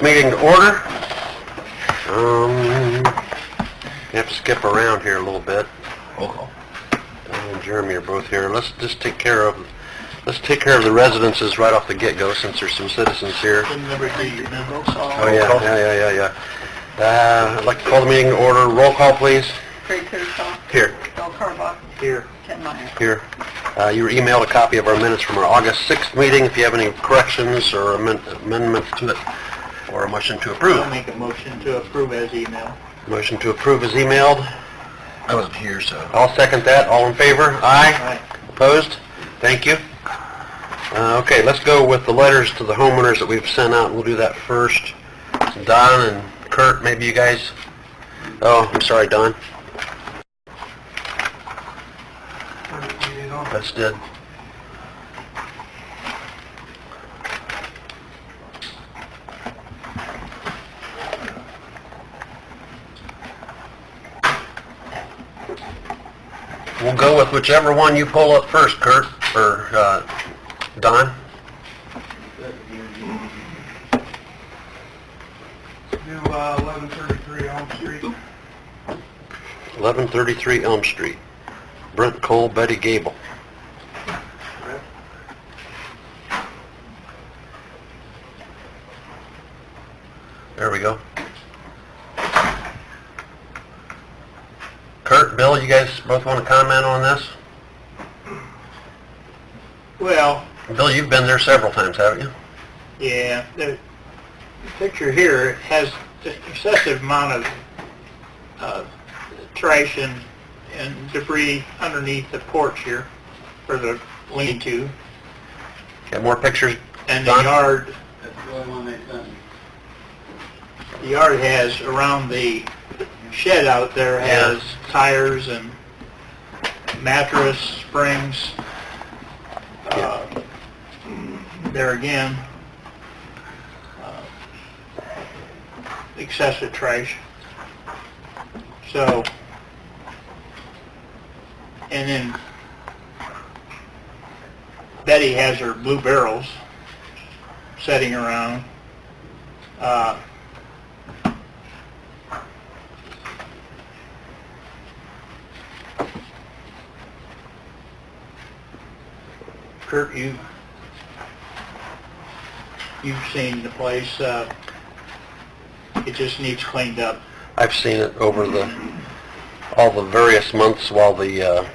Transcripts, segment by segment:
meeting to order. You have to skip around here a little bit. Roll call. Don and Jeremy are both here. Let's just take care of the residences right off the get-go, since there's some citizens here. Oh yeah. I'd like to call the meeting to order. Roll call, please. Craig Kirchhoff. Here. Bill Carbach. Here. Ken Meyer. Here. You were emailed a copy of our minutes from our August 6th meeting. If you have any corrections or amendments to it, or a motion to approve. I'll make a motion to approve as emailed. Motion to approve is emailed. I wasn't here, so. I'll second that. All in favor? Aye. Aye. Opposed? Thank you. Okay, let's go with the letters to the homeowners that we've sent out. We'll do that first. Don and Kurt, maybe you guys... Oh, I'm sorry, Don. That's did. We'll go with whichever one you pull up first, Kurt, or Don. Do 1133 Elm Street. 1133 Elm Street. Brent Cole, Betty Gable. There we go. Kurt, Bill, you guys both want to comment on this? Well, Bill, you've been there several times, haven't you? yeah, the picture here has an excessive amount of trash and debris underneath the porch here, for the lean-to. Got more pictures, And the Don? yard... The yard has, around the shed out there, has tires and mattress springs. There again, excessive trash. So, and then Betty has her blue barrels sitting around. Kurt, you've seen the place. It just needs cleaned up. I've seen it over all the various months while the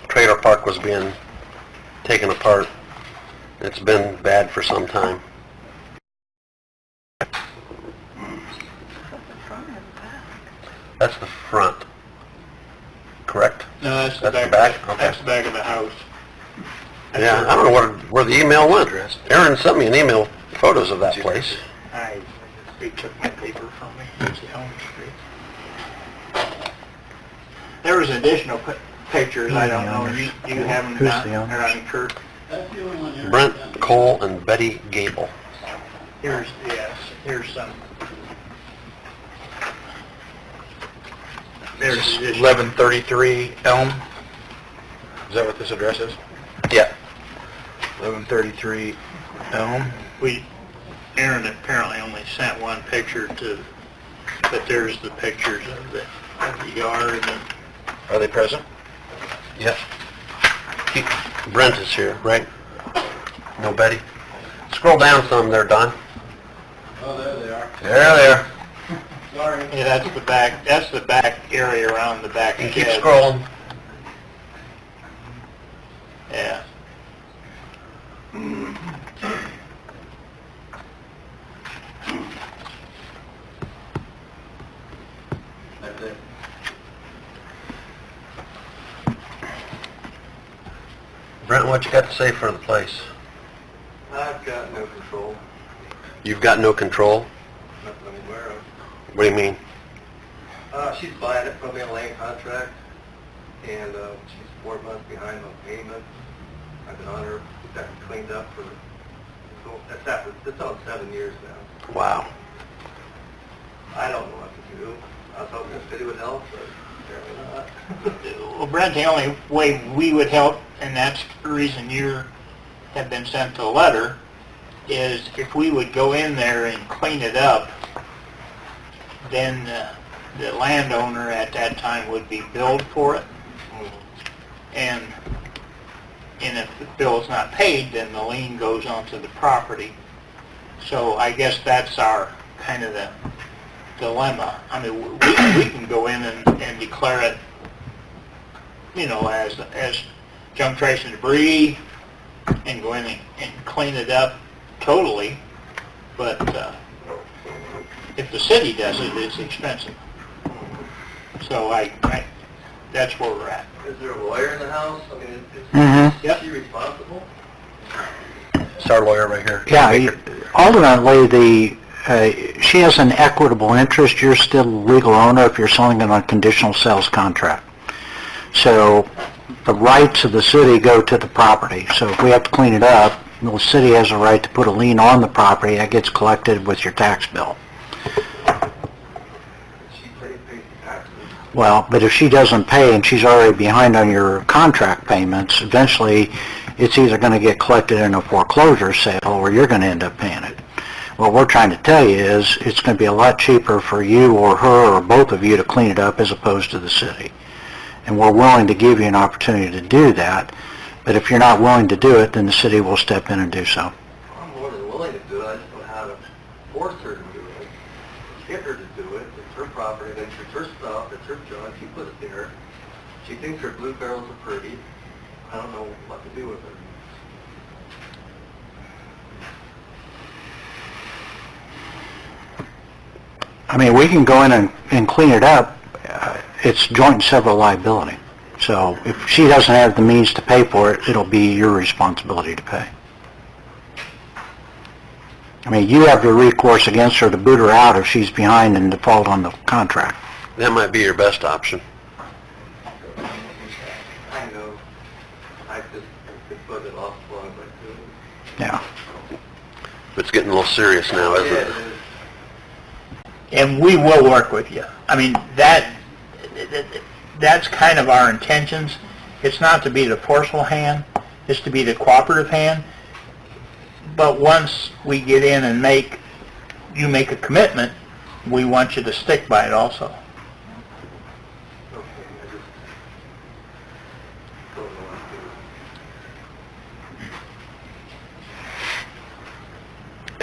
trailer park was being taken apart. It's been bad for some time. That's the front, correct? No, that's That's the the back. back? Okay. That's the back of the house. That's Yeah, where- I don't know where the email went. Aaron sent me an email, photos of that place. They took my paper from me. It's the Elm Street. There was additional pictures, I don't know, you haven't Who's got, the owners? or I mean, Kurt. Brent Cole and Betty Gable. Here's some. There's additional. 1133 Elm. Is that what this address is? Yeah. 1133 Elm. Aaron apparently only sent one picture but there's the pictures of the yard and... Are they present? Yep. Brent is here, right? No Betty? Scroll down some there, Don. Oh, there they are. There they are. Sorry. Yeah, that's the back area around the back And shed. keep scrolling. Yeah. That's it. Brent, what you got to say for the place? I've got no control, You've got no control? nothing I'm aware of. What do you mean? She's buying it, probably on a land contract, and she's 4 months behind on payment. I've been on her, got it cleaned up for, it's on 7 years now. Wow. I don't know what to do. I was hoping the city would help, but apparently not. Well, Brent, the only way we would help, and that's the reason you have been sent the letter, is if we would go in there and clean it up, then the landowner at that time would be billed for it. And if the bill is not paid, then the lien goes onto the property. So I guess that's our kind of the dilemma. I mean, we can go in and declare it, you know, as junk, trash, and debris, and go in and clean it up totally. But if the city does it, it's expensive. So that's where we're at. Is there a lawyer in the house? I mean, Yep. is she responsible? It's our lawyer right here. Yeah, ultimately, she has an equitable interest. You're still the legal owner if you're selling it on a conditional sales contract. So the rights of the city go to the property. So if we have to clean it up, the city has a right to put a lien on the property that gets collected with your tax bill. She pays the taxes. Well, but if she doesn't pay and she's already behind on your contract payments, eventually it's either going to get collected in a foreclosure sale or you're going to end up paying it. What we're trying to tell you is it's going to be a lot cheaper for you or her or both of you to clean it up as opposed to the city. And we're willing to give you an opportunity to do that, but if you're not willing to do it, then the city will step in and do so. I'm more than willing to do it. I just don't know how to force her to do it. Get her to do it. It's her property. It's her stuff. It's her junk. She put it there. She thinks her blue barrels are pretty. I don't know what to do with her. I mean, we can go in and clean it up. It's joint and several liability. So if she doesn't have the means to pay for it, it'll be your responsibility to pay. I mean, you have the recourse against her to boot her out if she's behind and default on the contract. That might be your best option. I know. I just could put it off as long as I could. Yeah. It's getting a little serious now, isn't Yeah, it? it is. And we will work with you. I mean, that's kind of our intentions. It's not to be the forceful hand, it's to be the cooperative hand. But once we get in and you make a commitment, we want you to stick by it also. Okay, I just don't know what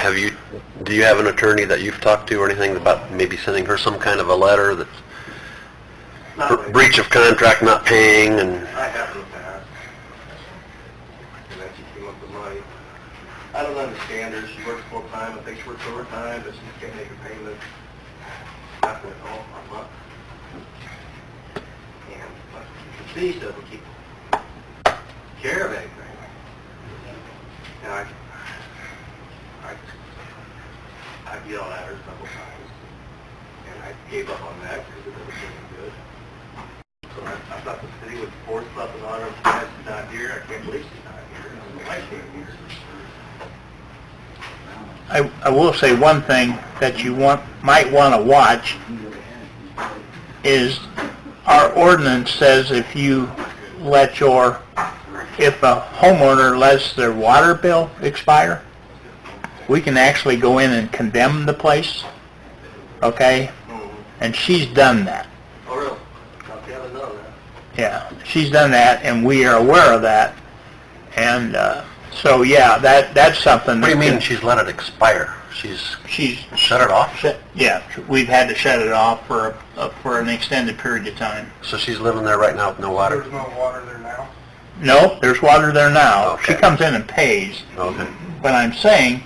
to do. Do you have an attorney that you've talked to or anything about maybe sending her some kind of a letter that's Not like- breach of contract, not paying, and I have in the past. And then she came up with money. I don't understand her. She works full time. I think she works overtime, but she just can't make her payments. After all, a month. And but the city doesn't keep care of anything. And I yelled at her several times. And I gave up on that because it wasn't doing good. So I thought the city would force something on her. She's not here. I can't believe she's not here. I don't know why she ain't here. I will say one thing that you might want to watch is our ordinance says if a homeowner lets their water bill expire, we can actually go in and condemn the place, okay? And she's done that. Oh, really? Okay, I didn't know that. Yeah, she's done that, and we are aware of that. And so, yeah, that's something. what do you mean she's let it expire? She's shut it off? Yeah, we've had to shut it off for an extended period of time. So she's living there right now with no water? There's no water there now? No, there's water there now. She Okay. comes in and pays. Okay. But I'm saying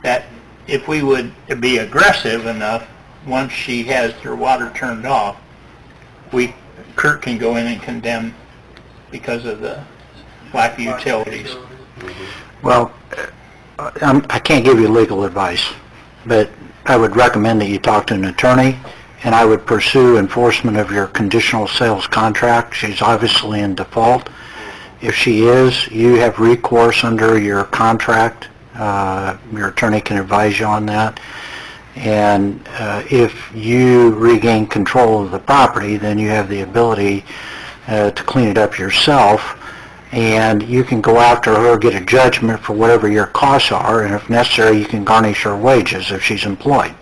that if we would be aggressive enough, once she has her water turned off, Kurt can go in and condemn because of the lack of utilities. Well, I can't give you legal advice, but I would recommend that you talk to an attorney, and I would pursue enforcement of your conditional sales contract. She's obviously in default. If she is, you have recourse under your contract. Your attorney can advise you on that. And if you regain control of the property, then you have the ability to clean it up yourself and you can go after her, get a judgment for whatever your costs are, and if necessary, you can garnish her wages if she's employed.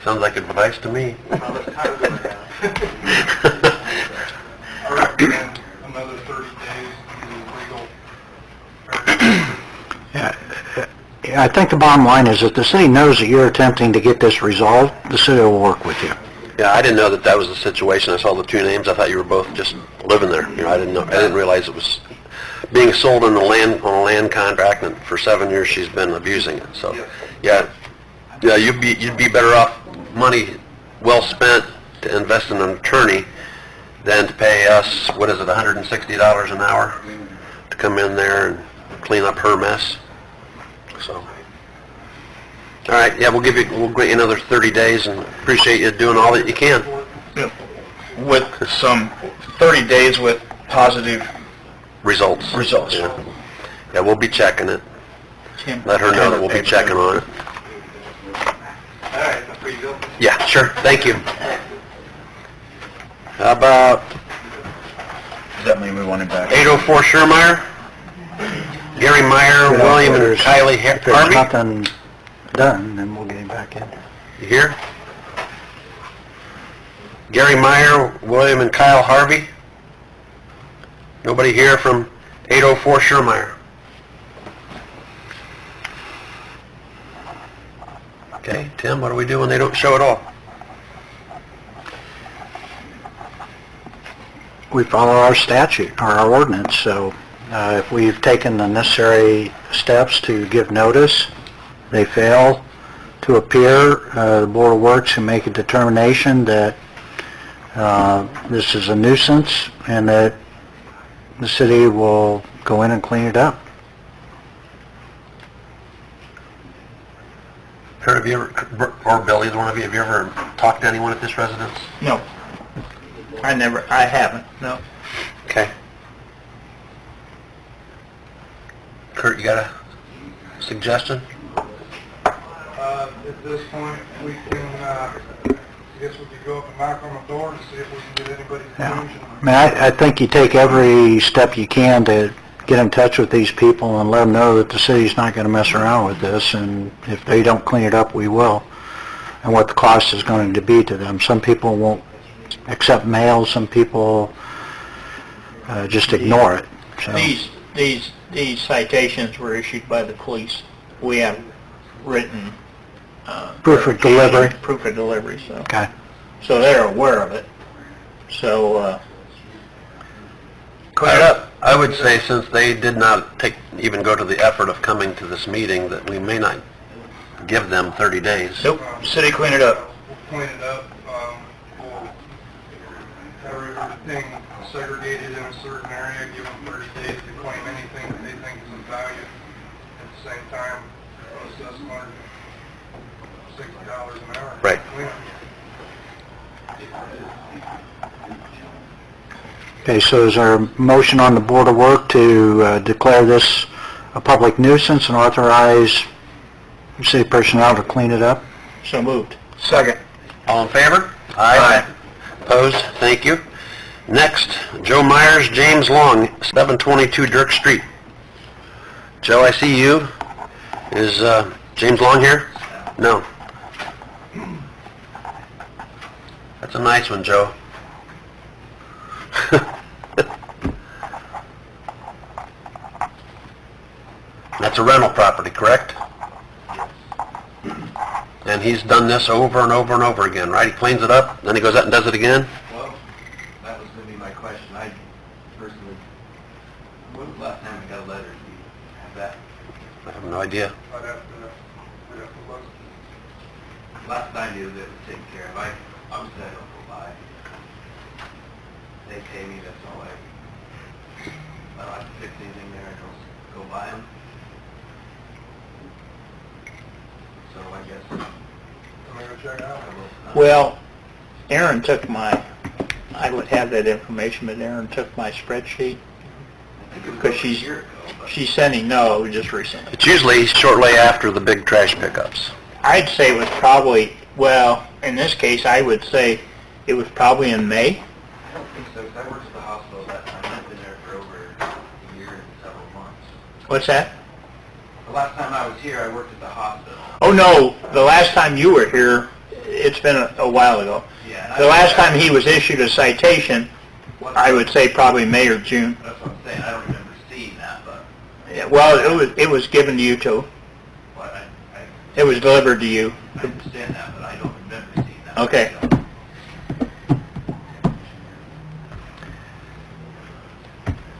Sounds like advice to me. Well, that's kind of what I recommend another 30 days to legal. I think the bottom line is that the city knows that you're attempting to get this resolved, the city will work with you. Yeah, I didn't know that that was the situation. I saw the two names. I thought you were both just living there. You know, I didn't realize it was being sold on a land contract, and for 7 years she's been abusing it. So, yeah, you'd be better off, money well spent to invest in an attorney than to pay us, what is it, $160 an hour to come in there and clean up her mess. So, all right, yeah, we'll grant you another 30 days, and appreciate you doing all that you can. With some 30 days with positive Results. Yeah, yeah, we'll be checking it. Let her know that we'll be checking on it. All right, that's pretty good. Yeah, sure, thank you. How about Does that mean we want him back? 804 Schermeyer? Gary Meyer, William, and Kylie If there's Harvey? nothing done, then we'll get him back in. You here? Gary Meyer, William, and Kyle Harvey? Nobody here from 804 Schermeyer? Okay, Tim, what do we do when they don't show at all? We follow our statute, or our ordinance, so if we've taken the necessary steps to give notice, they fail to appear, the Board of Works can make a determination that this is a nuisance and that the city will go in and clean it up. Kurt, have you ever, or Bill, either one of you, have you ever talked to anyone at this residence? No. I haven't, no. Okay. Kurt, you got a suggestion? At this point, we can, I guess we could go up and knock on the door and see if we can get anybody's attention. I mean, I think you take every step you can to get in touch with these people and let them know that the city's not going to mess around with this, and if they don't clean it up, we will, and what the cost is going to be to them. Some people won't accept mail, some people just ignore it. So. These citations were issued by the police. We have written Proof of delivery. Proof of delivery, so. Okay. So they're aware of it. So, Clean it up. I would say, since they did not even go to the effort of coming to this meeting, that we may not give them 30 days. nope, city clean it up. We'll clean it up, we'll have everything segregated in a certain area, give them 30 days to claim anything that they think is of value. At the same time, assess them $60 an hour. Right. Okay, so is there a motion on the Board of Work to declare this a public nuisance and authorize city personnel to clean it up? So moved. Second. All in favor? Aye. Opposed? Thank you. Next, Joe Myers, James Long, 722 Dirk Street. Joe, I see you. Is James Long here? No. That's a nice one, Joe. That's a rental property, correct? And he's done this over and over and over again, right? He cleans it up, then he goes out and does it again? Well, that was going to be my question. I personally, when was the last time we got a letter? Do you have that? I have no idea. I'd have to look. Last I knew that it was taken care of. Obviously I don't go by. They pay me, that's all I don't have to fix anything there, I don't go by them. So I guess, I'm going to check it out. Well, Aaron took I would have that information, but Aaron took my spreadsheet. Because she's sending, no, it was just recently. It's usually shortly after the big trash pickups. I'd say it was probably, well, in this case, I would say it was probably in May. I don't think so, because I worked at the hospital that time. I've been there for over a year and several months. What's that? The last time I was here, I worked at the hospital. Oh, no, the last time you were here, it's been a while ago. Yeah. The last time he was issued a citation, I would say probably May or June. That's what I'm saying. I don't remember seeing that, but Yeah, well, it was given to you too. but It was delivered to you. I understand that, but I don't remember seeing that. Okay.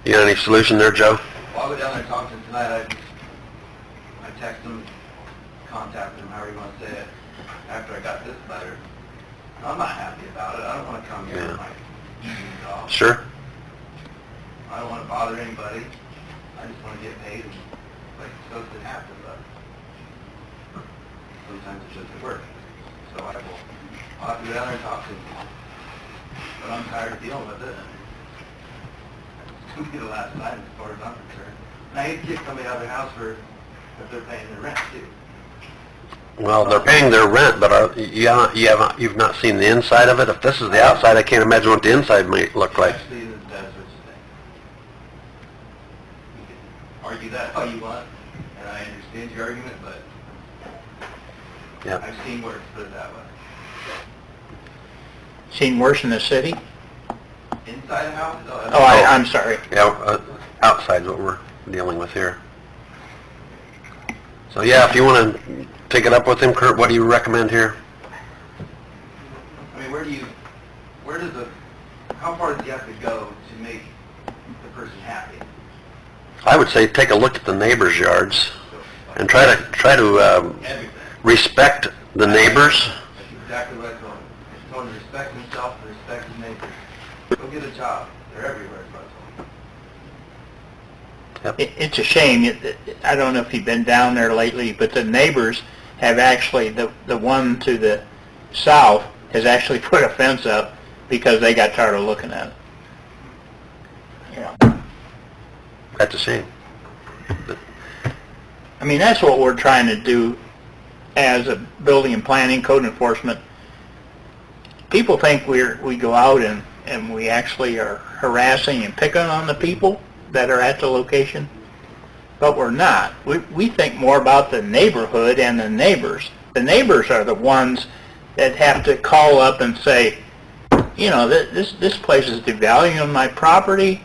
You got any solution there, Joe? Well, I'll go down there and talk to him tonight. I text him, contact him, however you want to say it, after I got this letter. I'm not happy about it. I don't want to come here Yeah. with my evenings off. Sure. I don't want to bother anybody. I just want to get paid and like it's supposed to happen, but sometimes it doesn't work. So I'll have to go down there and talk to him. But I'm tired of dealing with it. It's going to be the last time as far as I'm concerned. And I hate to kick somebody out of their house if they're paying their rent too. Well, they're paying their rent, but you've not seen the inside of it. If this is the outside, I can't imagine what the inside might look like. Actually, that's what you think. You can argue that all you want, and I understand your argument, but Yeah. I've seen worse, put it that way. Seen worse in the city? Inside the house? Oh, I'm sorry. Yeah, outside's what we're dealing with here. So yeah, if you want to take it up with him, Kurt, what do you recommend here? I mean, how far does he have to go to make the person happy? I would say take a look at the neighbors' yards and try to Everything. respect the neighbors. That's exactly what I told him. I told him to respect himself and respect his neighbors. Go get a job. They're everywhere, is what I told him. It's a shame. I don't know if you've been down there lately, but the neighbors have actually, the one to the south has actually put a fence up because they got tired of looking at it. Yeah. That's a shame. I mean, that's what we're trying to do as a building and planning, code enforcement. People think we go out and we actually are harassing and picking on the people that are at the location, but we're not. We think more about the neighborhood and the neighbors. The neighbors are the ones that have to call up and say, you know, this place is devaluing my property.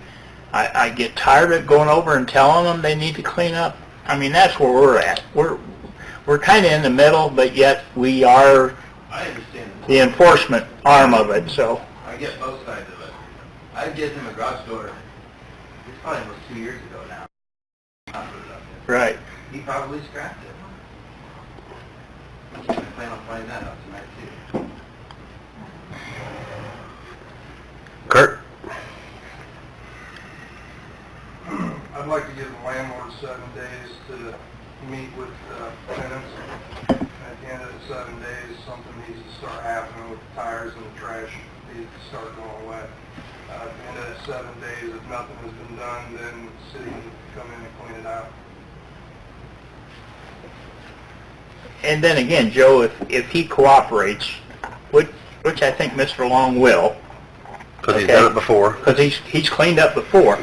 I get tired of going over and telling them they need to clean up. I mean, that's where we're at. We're kind of in the middle, but yet we are I understand. the enforcement arm of it, so. I get both sides of it. I get him a garage door. It's probably almost 2 years ago now. I put it up there. Right. He probably scrapped it. I plan on finding that out tonight too. Kurt? I'd like to give the landlord 7 days to meet with tenants. At the end of the 7 days, something needs to start happening with the tires and the trash needs to start going away. At the end of that 7 days, if nothing has been done, then the city needs to come in and clean it out. And then again, Joe, if he cooperates, which I think Mr. Long will, Because he's done it before. because he's cleaned up before,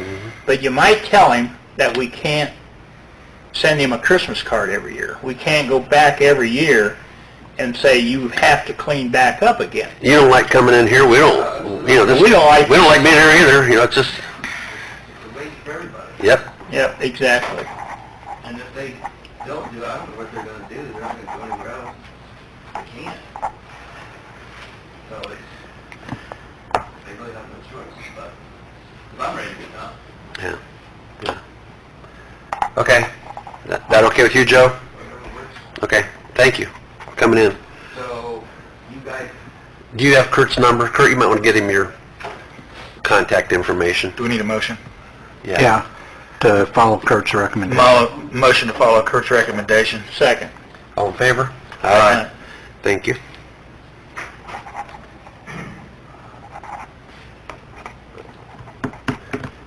but you might tell him that we can't send him a Christmas card every year. We can't go back every year and say you have to clean back up again. You don't like coming in here. We don't. You know, We don't like- We don't like being here either. You know, it's just. It's a waste for everybody. Yep. Yep, exactly. And if they don't do it, I don't know what they're going to do. They're not going to go anywhere else. They can't. So they really have no choice. But 'cause I'm ready to get done. Yeah. Yeah. Okay. That okay with you, Joe? Whatever works. Okay. Thank you for coming in. So you guys, Do you have Kurt's number? Kurt, you might want to get him your contact information. Do we need a motion? Yeah, to follow Kurt's recommendation. Motion to follow Kurt's recommendation. Second. All in favor? Aye. Thank you.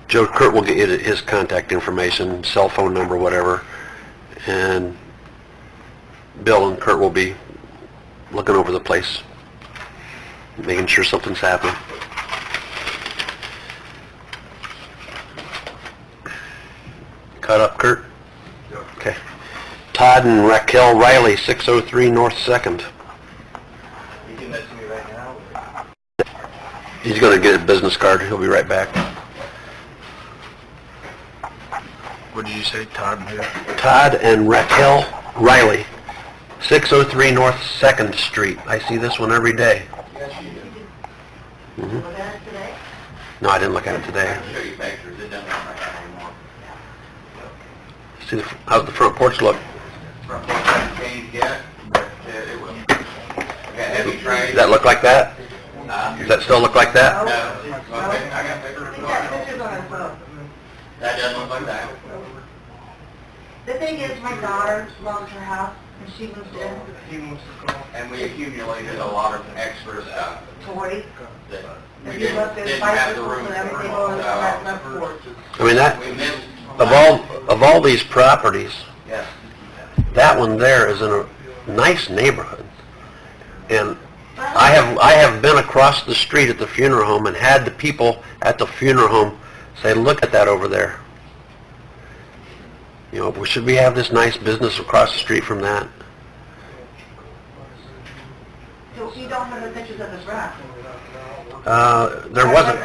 Joe, Kurt will get you his contact information, cell phone number, whatever, and Bill and Kurt will be looking over the place, making sure something's happening. Cut up, Kurt? Yep. Okay. Todd and Raquel Riley, 603 North 2nd. You can message me right now. He's gonna get his business card, he'll be right back. What did you say, Todd and who? Todd and Raquel Riley, 603 North 2nd Street. I see this one every day. Yes, you do. Mhm. Look at it today? No, I didn't look at it today. I can show you pictures, it doesn't look like that anymore. See, how's the front porch look? Front porch hasn't changed yet, but it will. We got heavy trays. Does that look like that? Does that still look like that? No, okay, I got pictures. We got pictures on our phone. That doesn't look like that. The thing is, my daughter lost her house, and she moved in, And we accumulated a lot of extra stuff toys. that we And you left didn't their have the bicycles room and everything for. on that left porch. I mean, that, We missed. of all these properties, Yes. that one there is in a nice neighborhood. And I have been across the street at the funeral home and had the people at the funeral home say, look at that over there. You know, should we have this nice business across the street from that? So you don't have the pictures of the front? There wasn't.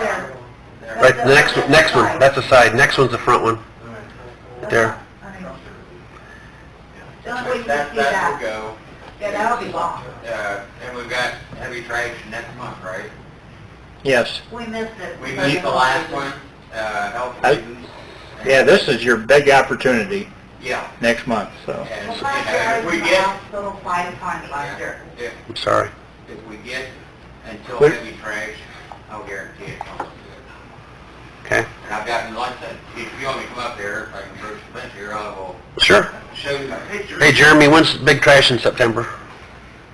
Right, the next one, that's the side, next one's the front one. Right there. The only way you can That see will that. go. Yeah, that'll be long. And we've got heavy trash next month, right? Yes. We missed it. We missed the last one, health reasons. Yeah, this is your big opportunity Yeah. next month, so. And, Well, last year I if was we in the get, hospital 5 times last year. I'm sorry. if we get until What- heavy trash, I'll guarantee it comes. Okay? And I've gotten, like I said, if you want me to come up there, if I can approach the bench here, I will Sure. show you my pictures. Hey, Jeremy, when's the big trash in September?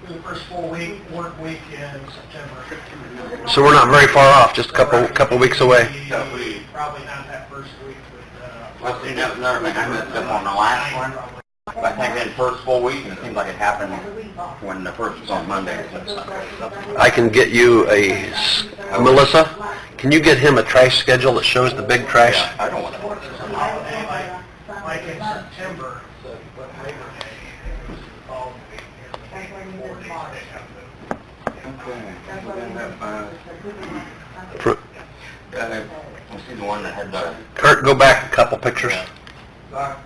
The first full work week in September. So we're not very far off, just a couple weeks away. So we, Probably not that first week, but, well, see, that was another thing, I messed up on the last one. I think that first full week, and it seems like it happened when the first was on Monday instead of Sunday. I can get you Melissa, can you get him a trash schedule that shows the big trash? Yeah, I don't want to watch this. like in September, but Labor Day was the following week. That's why we did March. That's why we did Fr- I see the one that had the, Kurt, go back a couple pictures. Back,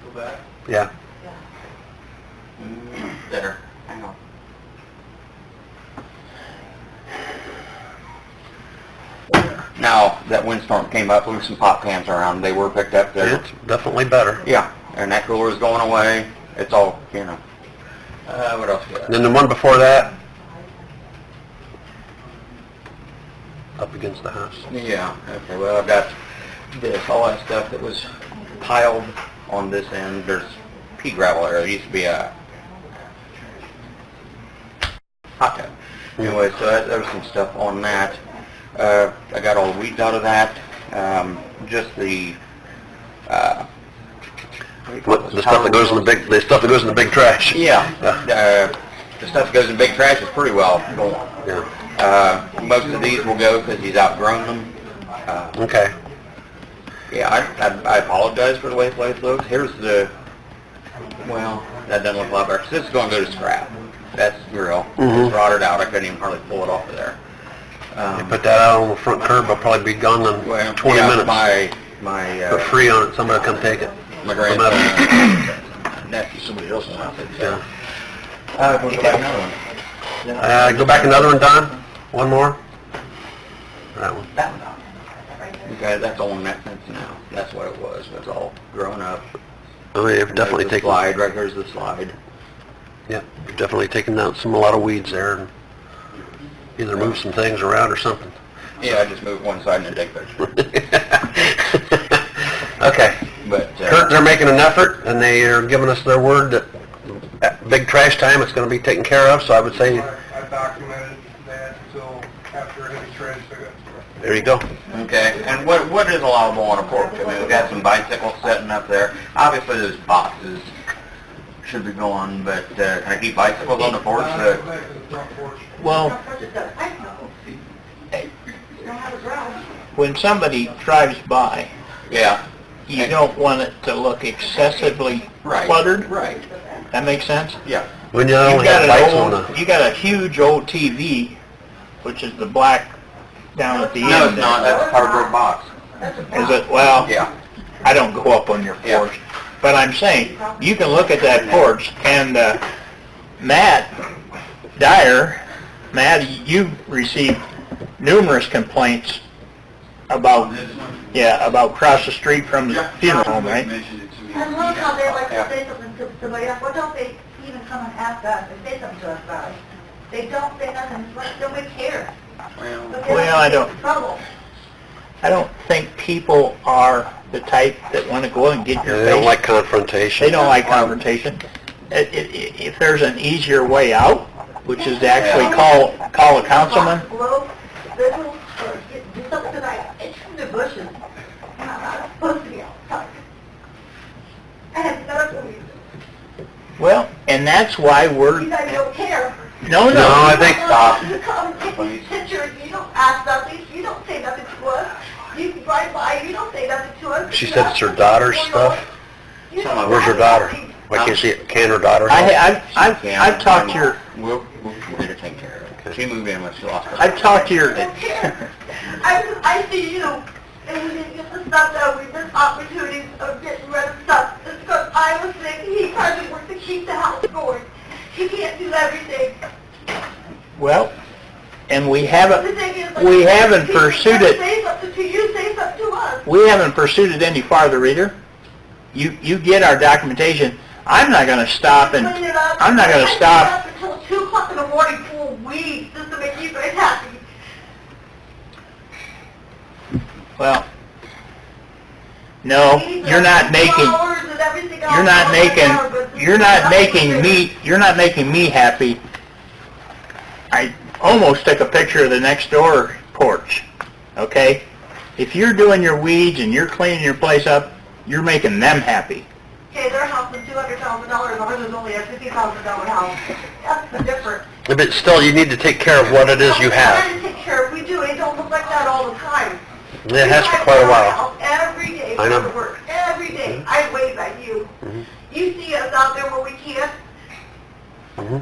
go back. Yeah. there, hang on. Now, that windstorm came up, there was some pot cans around, they were picked up there. It's definitely better. Yeah, and that cooler is going away, it's all, you know. What else we got? And then the one before that, up against the house. Yeah, okay, well, I've got this, all that stuff that was piled on this end. There's pea gravel there. There used to be a hot tub. Anyway, so there was some stuff on that. I got all the weeds out of that. Just the, The stuff that goes in the big trash. yeah, the stuff that goes in big trash is pretty well going. Yeah. Most of these will go because he's outgrown them. Okay. Yeah, I apologize for the way the place looks. Here's the, well, that doesn't look a lot better. This is going to go to scrap. That's real. Mhm. It's rotted out. I couldn't even hardly pull it off of there. You put that out on the front curb, it'll probably be gone in Well, 20 yeah, minutes. My For free on it, somebody will come take it. my Come grandson, nephew, somebody else's house. Yeah. We'll go back another one. Go back another one, Don. One more. That one. That one. Okay, that's on that fence now. That's what it was. It's all grown up. Oh, yeah, you've And definitely there's the taken. slide. Right there's the slide. Yeah, you've definitely taken out a lot of weeds there, and either moved some things around or something. Yeah, I just moved one side and then take pictures. Okay. But Kurt, they're making an effort, and they are giving us their word that at big trash time, it's going to be taken care of, so I would say, I documented that until after heavy trash pickup. there you go. okay, and what is allowable on a porch? I mean, we've got some bicycles sitting up there. Obviously, those boxes should be gone, but can I keep bicycles on the porch? Back to the front porch. Well, You don't have a garage. when somebody drives by, Yeah, you don't want it to look excessively cluttered. Right. That makes sense? Yeah. When you You only have lights on the... you got a huge old TV, which is the black down at the end. No, it's not. That's a cardboard box. Is it? Well, Yeah. I don't go up on your Yeah. porch. But I'm saying, you can look at that porch, and Matt Dyer, Matt, you've received numerous complaints about, about across the street from the funeral home, right? I love how they like to say something to somebody else. Why don't they even come and ask us and say something to us about it? They don't say nothing. It's like nobody cares. Well, I don't think people are the type that want to go and get your They face. don't like confrontation. They don't like confrontation. If there's an easier way out, which is to actually call a councilman. Blow, little, or do something tonight. It's from the bushes. I'm not supposed to be outside. I have medical reasons. Well, and that's why we're... You guys don't care. No, No, I think... You come and take these pictures, you don't ask nothing, you don't say nothing to us. You drive by, you don't say nothing to us. She said it's her daughter's stuff? Where's her daughter? Why can't she... Can her daughter help? I've talked to your... We'll get her taken care of. She moved in when she lost her... I've talked to your... I see you, and we didn't get the stuff done. We missed opportunities of getting rid of stuff. It's because I was sick. He tried to work to keep the house going. He can't do everything. Well, and we The haven't thing is, pursued it. Say something to you, say something to us. We haven't pursued it any farther either. You get our documentation. I'm not going to stop and... Clean it up. I'm not going to stop... I stayed up until 2 o'clock in the morning full of weeds just to make you guys happy. Well, no, you're not making me happy. I almost took a picture of the next door porch. Okay? If you're doing your weeds and you're cleaning your place up, you're making them happy. Okay, their house is $200,000, ours is only a $50,000 house. That's the difference. But still, you need to take care of what it is you We're have. trying to take care of, we do, it don't look like that all the time. It has for quite a while. Every day I know. for work, every day. I wave at you. You see us out there where we can't.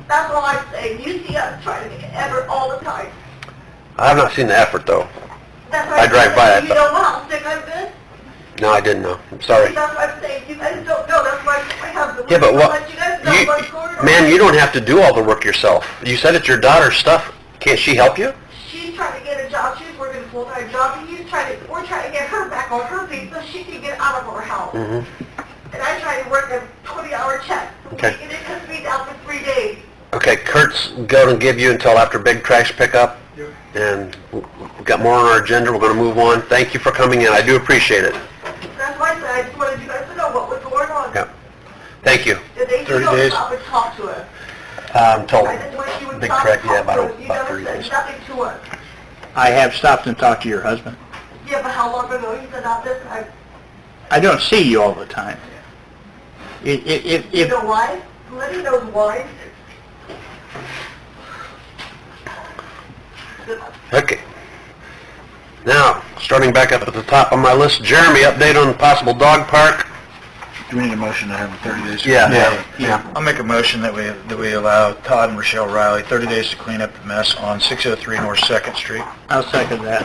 That's all I'm saying. You see us trying to make an effort all the time. I have not seen the effort, though. That's I drive by it, You but- know how sick I've been? No, I didn't know. I'm sorry. That's what I'm saying. You guys don't know. That's why I have the Yeah, but what... Let you guys know what's going on. Ma'am, you don't have to do all the work yourself. You said it's your daughter's stuff. Can't she help you? She's trying to get a job. She's working a full-time job. And we're trying to get her back on her feet so she can get out of our house. And I try to work a 20-hour check. Okay. And it cuts me down for 3 days. Okay, Kurt's going to give you until after big trash pickup. And we've got more on our agenda. We're going to move on. Thank you for coming in. I do appreciate it. That's why I said I just wanted you guys to know what was going on. Yeah. Thank you. Did they 30 still days. stop and talk to us? Until I just wish you would big stop track, and yeah, talk to about us. You 30 never days. said nothing to us. I have stopped and talked to your husband. Yeah, but how long ago? You said not this time. I don't see you all the time. You know why? Letty knows why. Okay. Now, starting back up at the top of my list, Jeremy, update on the possible dog park. Do we need a motion to have 30 days? Yeah. I'll make a motion that we allow Todd and Rochelle Riley 30 days to clean up the mess on 603 North 2nd Street. I'll second that.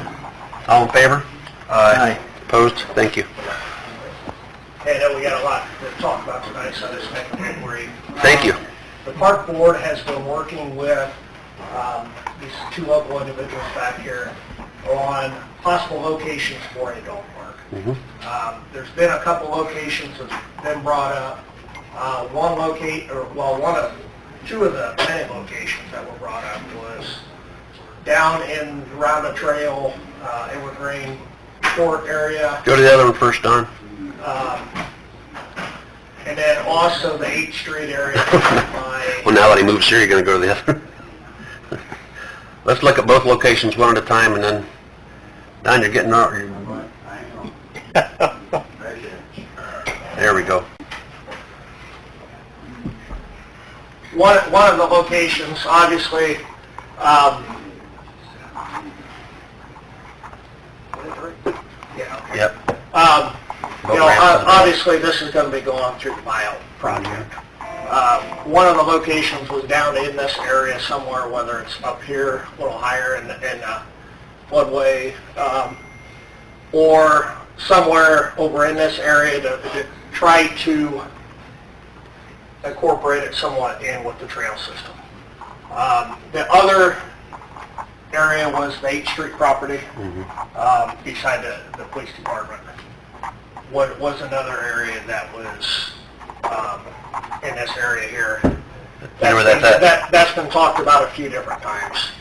All in favor? Aye. Opposed? Thank you. Hey, I know we got a lot to talk about tonight, so this makes me brief. Thank you. The park board has been working with these two local individuals back here on possible locations for a dog park. There's been a couple locations that's been brought up. Two of the many locations that were brought up was down in around the trail, Evergreen Court area. Go to the other one first, Don. And then also the 8th Street area. Well, now that he moves here, you're going to go to the other. Let's look at both locations one at a time, and then, Don, you're getting out. There we go. One of the locations, obviously, Yep. Boat ramps and- obviously this is going to be going through the buyout project. One of the locations was down in this area somewhere, whether it's up here, a little higher in the floodway, or somewhere over in this area to try to incorporate it somewhat in with the trail system. The other area was the 8th Street property, beside the police department. What was another area that was in this area here. That's been talked about a few different times.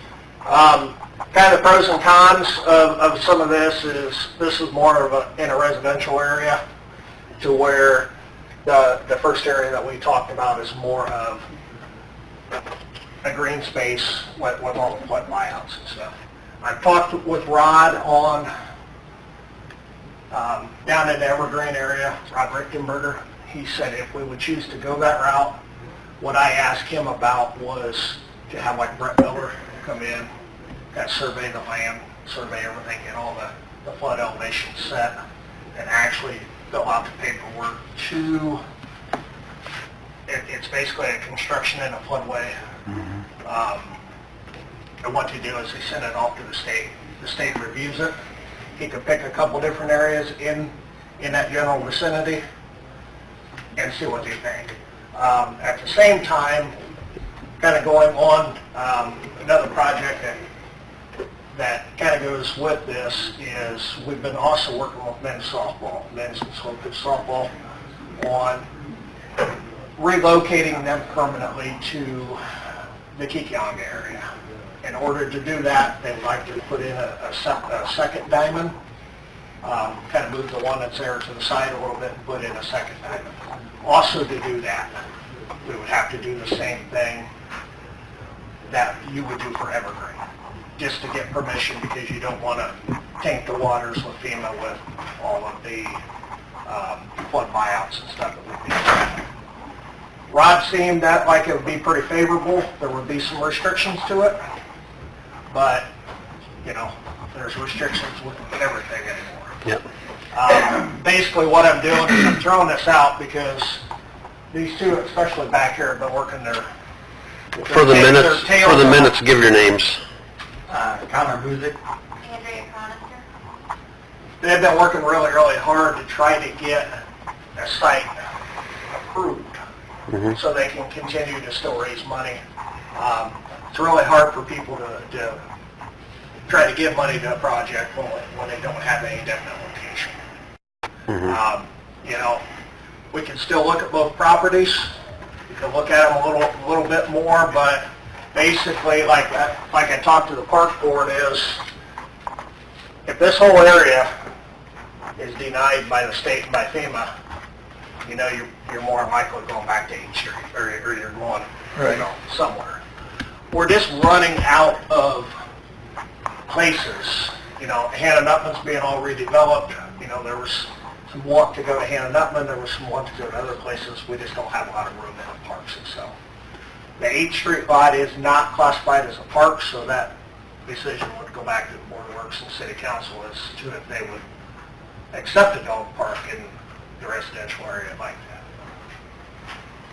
Kind of pros and cons of some of this is more of in a residential area, to where the first area that we talked about is more of a green space with all the flood buyouts and stuff. I've talked with Rod on down in the Evergreen area, Rod Richtenberger. He said if we would choose to go that route, what I asked him about was to have like Brett Miller come in, survey the land, survey everything, get all the flood elevation set, and actually fill out the paperwork to, it's basically a construction in a floodway. And what they do is they send it off to the state. The state reviews it. He could pick a couple different areas in that general vicinity and see what they think. At the same time, kind of going on another project that kind of goes with this is we've been also working with men's and softball on relocating them permanently to the Kikionga area. In order to do that, they'd like to put in a second diamond, kind of move the one that's there to the side a little bit and put in a second diamond. Also to do that, we would have to do the same thing that you would do for Evergreen, just to get permission, because you don't want to taint the waters with FEMA with all of the flood buyouts and stuff that would be done. Rod seemed that like it would be pretty favorable. There would be some restrictions to it, but, you know, there's restrictions with everything anymore. Yep. Basically what I'm doing is I'm throwing this out because these two, especially back here, have been working their For the minutes, give your names. Connor Buzik. Andrea Conister. They've been working really, really hard to try to get a site approved so they can continue to still raise money. It's really hard for people to try to give money to a project when they don't have any definite location. You know, we can still look at both properties. We can look at them a little bit more, but basically, like I talked to the park board, is if this whole area is denied by the state and by FEMA, you know, you're more likely going back to 8th Street, or you're going, you know, somewhere. We're just running out of places. You know, Hannah Nutman's being all redeveloped. You know, there was some want to go to Hannah Nutman, there was some want to go to other places. We just don't have a lot of room in the parks itself. The 8th Street lot is not classified as a park, so that decision would go back to the Board of Works and City Council as to if they would accept a dog park in the residential area like that.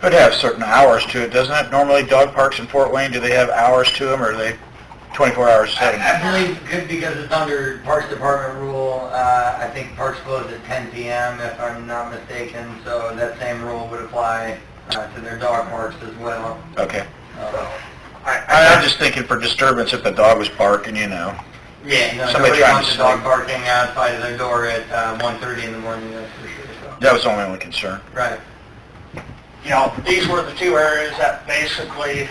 Could have certain hours to it, doesn't it? Normally dog parks in Fort Wayne, do they have hours to them, or are they 24 hours, 7? I believe good because it's under Parks Department rule. I think parks close at 10 p.m. if I'm not mistaken, so that same rule would apply to their dog parks as well. Okay. I'm just thinking for disturbance if the dog was barking, you know. Yeah, no, Somebody nobody trying wants to a dog sleep. barking outside of their door at 1:30 in the morning, that's for sure. So. That was the only concern. Right. You know, these were the two areas that basically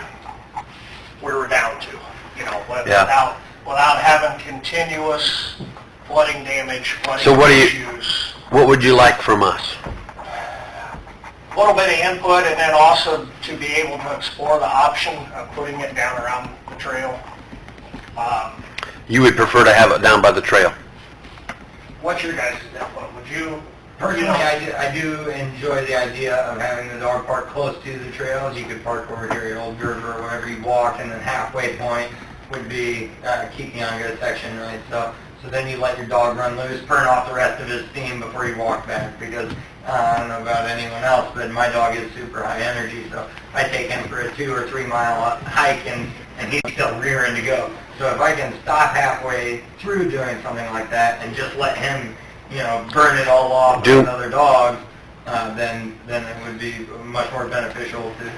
we were down to, you know, without having continuous flooding damage, flooding issues. What would you like from us? A little bit of input, and then also to be able to explore the option of putting it down around the trail. You would prefer to have it down by the trail? What's your guys' input? Would you? Personally, I do enjoy the idea of having the dog park close to the trails. You could park over here at Old Gerber or wherever you walk, and then halfway point would be Kikionga section, right? So So then you let your dog run loose, burn off the rest of his steam before you walk back, because I don't know about anyone else, but my dog is super high energy, so I take him for a 2 or 3 mile hike and he's still rearing to go. So if I can stop halfway through doing something like that and just let him, burn it all off with other dogs, then it would be much more beneficial to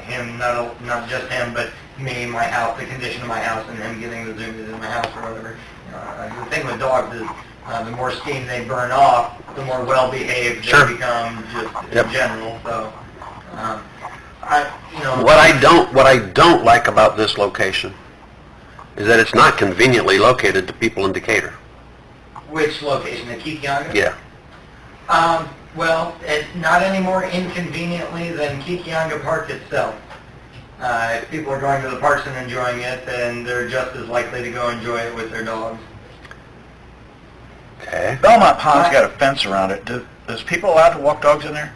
him, not just him, but me, my house, the condition of my house, and him getting the zoomies in my house or whatever. The thing with dogs is the more steam they burn off, the more well-behaved they become just in general. So, What I don't like about this location is that it's not conveniently located to people in Decatur. Which location, the Kikianga? Yeah. Well, it's not any more inconveniently than Kikianga Park itself. If people are going to the parks and enjoying it, then they're just as likely to go enjoy it with their dogs. Okay. Belmont Pond's got a fence around it. Is people allowed to walk dogs in there?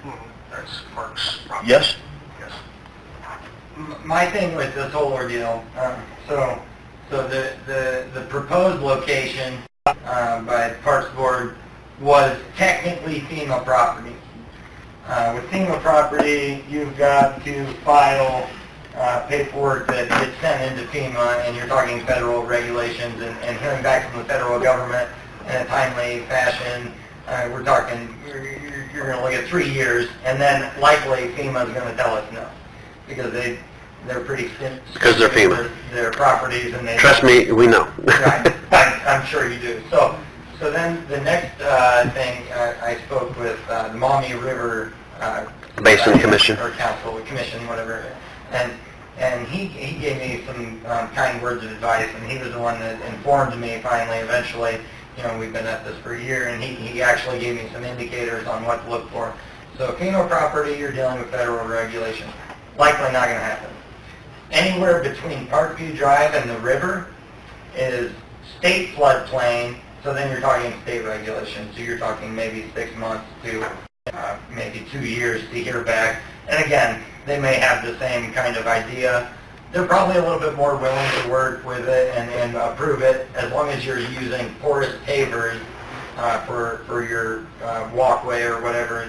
That's parks. Yes? Yes. My thing with this whole ordeal, so the proposed location by the Parks Board was technically FEMA property. With FEMA property, you've got to file paperwork that gets sent into FEMA, and you're talking federal regulations and hearing back from the federal government in a timely fashion. We're talking, you're going to look at 3 years, and then likely FEMA is going to tell us no, because they're preting because they're FEMA. Their properties, and they trust me, we know. Right, I'm sure you do. So then the next thing, I spoke with the Maumee River Basin Commission or Council, Commission, whatever, and he gave me some kind words of advice, and he was the one that informed me finally, eventually. We've been at this for a year, and he actually gave me some indicators on what to look for. So FEMA property, you're dealing with federal regulations. Likely not going to happen. Anywhere between Parkview Drive and the river is state floodplain, so then you're talking state regulations. So you're talking maybe 6 months to maybe 2 years to hear back. And again, they may have the same kind of idea. They're probably a little bit more willing to work with it and approve it as long as you're using porous pavers for your walkway or whatever.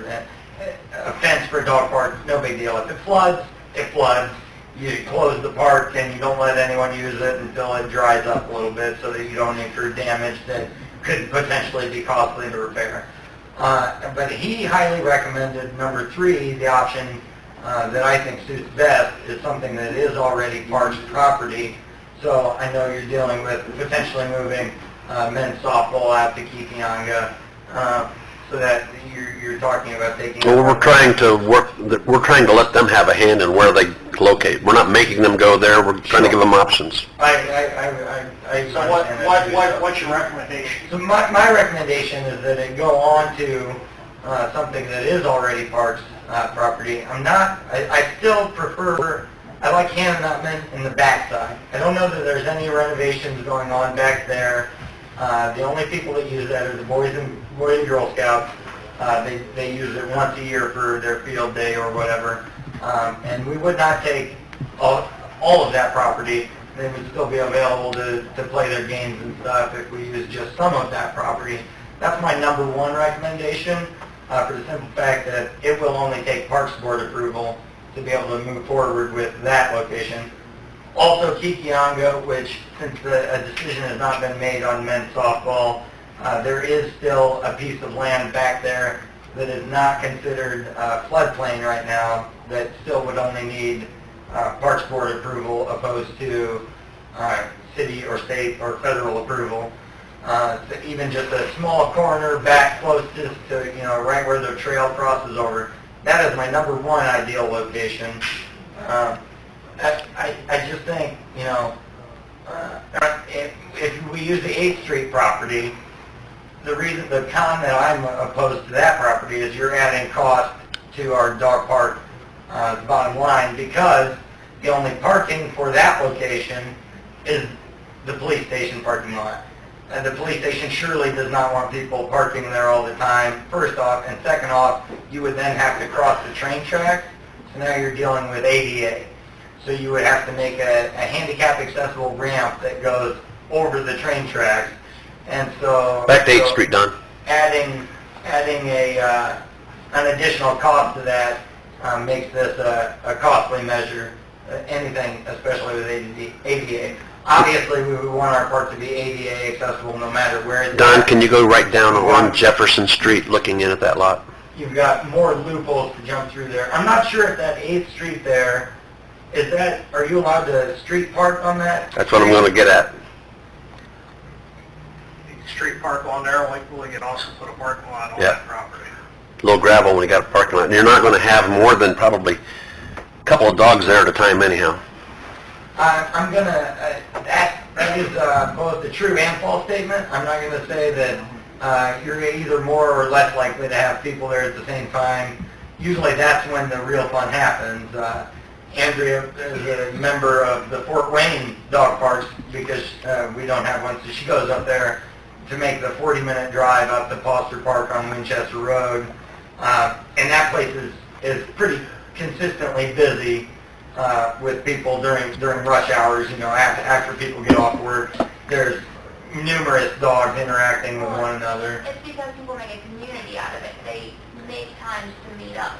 A fence for a dog park, no big deal. If it floods, it floods. You close the park and you don't let anyone use it until it dries up a little bit so that you don't incur damage that could potentially be costly to repair. But he highly recommended number 3, the option that I think suits best is something that is already parks property. So I know you're dealing with potentially moving men's softball out to Kikianga, so that you're talking about taking... Well, we're trying to let them have a hand in where they locate. We're not making them go there. We're trying to give them options. So what's your recommendation? So my recommendation is that it go on to something that is already parks property. I still prefer, I like Hannah Nutman in the backside. I don't know that there's any renovations going on back there. The only people that use that are the Boys and Girl Scouts. They use it once a year for their field day or whatever. And we would not take all of that property. They would still be available to play their games and stuff if we use just some of that property. That's my number 1 recommendation, for the simple fact that it will only take Parks Board approval to be able to move forward with that location. Also Kikianga, which since a decision has not been made on men's softball, there is still a piece of land back there that is not considered floodplain right now that still would only need Parks Board approval opposed to city or state or federal approval. So even just a small corner back closest to, right where the trail crosses over, that is my number 1 ideal location. I just think, if we use the 8th Street property, the con that I'm opposed to that property is you're adding cost to our dog park bottom line, because the only parking for that location is the police station parking lot. And the police station surely does not want people parking there all the time, first off, and second off, you would then have to cross the train tracks, so now you're dealing with ADA. So you would have to make a handicap accessible ramp that goes over the train tracks, And so... Back to 8th so Street, Don. Adding an additional cost to that makes this a costly measure. Anything, especially with ADA. Obviously, we would want our park to be ADA accessible no matter where it's Don, at. can you go right down on Jefferson Street looking in at that lot? You've got more loopholes to jump through there. I'm not sure if that 8th Street there, are you allowed to street park on that? That's what I'm going to get at. Street park on there, like we can also put a parking lot on Yeah. that property. A little gravel when you got a parking lot. And you're not going to have more than probably a couple of dogs there at a time anyhow. I'm gonna, that is both a true and false statement. I'm not gonna say that you're either more or less likely to have people there at the same time. Usually that's when the real fun happens. Andrea is a member of the Fort Wayne dog parks because we don't have one, so she goes up there to make the 40-minute drive up to Foster Park on Winchester Road. And that place is pretty consistently busy with people during rush hours. You know, after people get off work, there's numerous dogs interacting with one another. It's because people make a community out of it. They make times to meet up.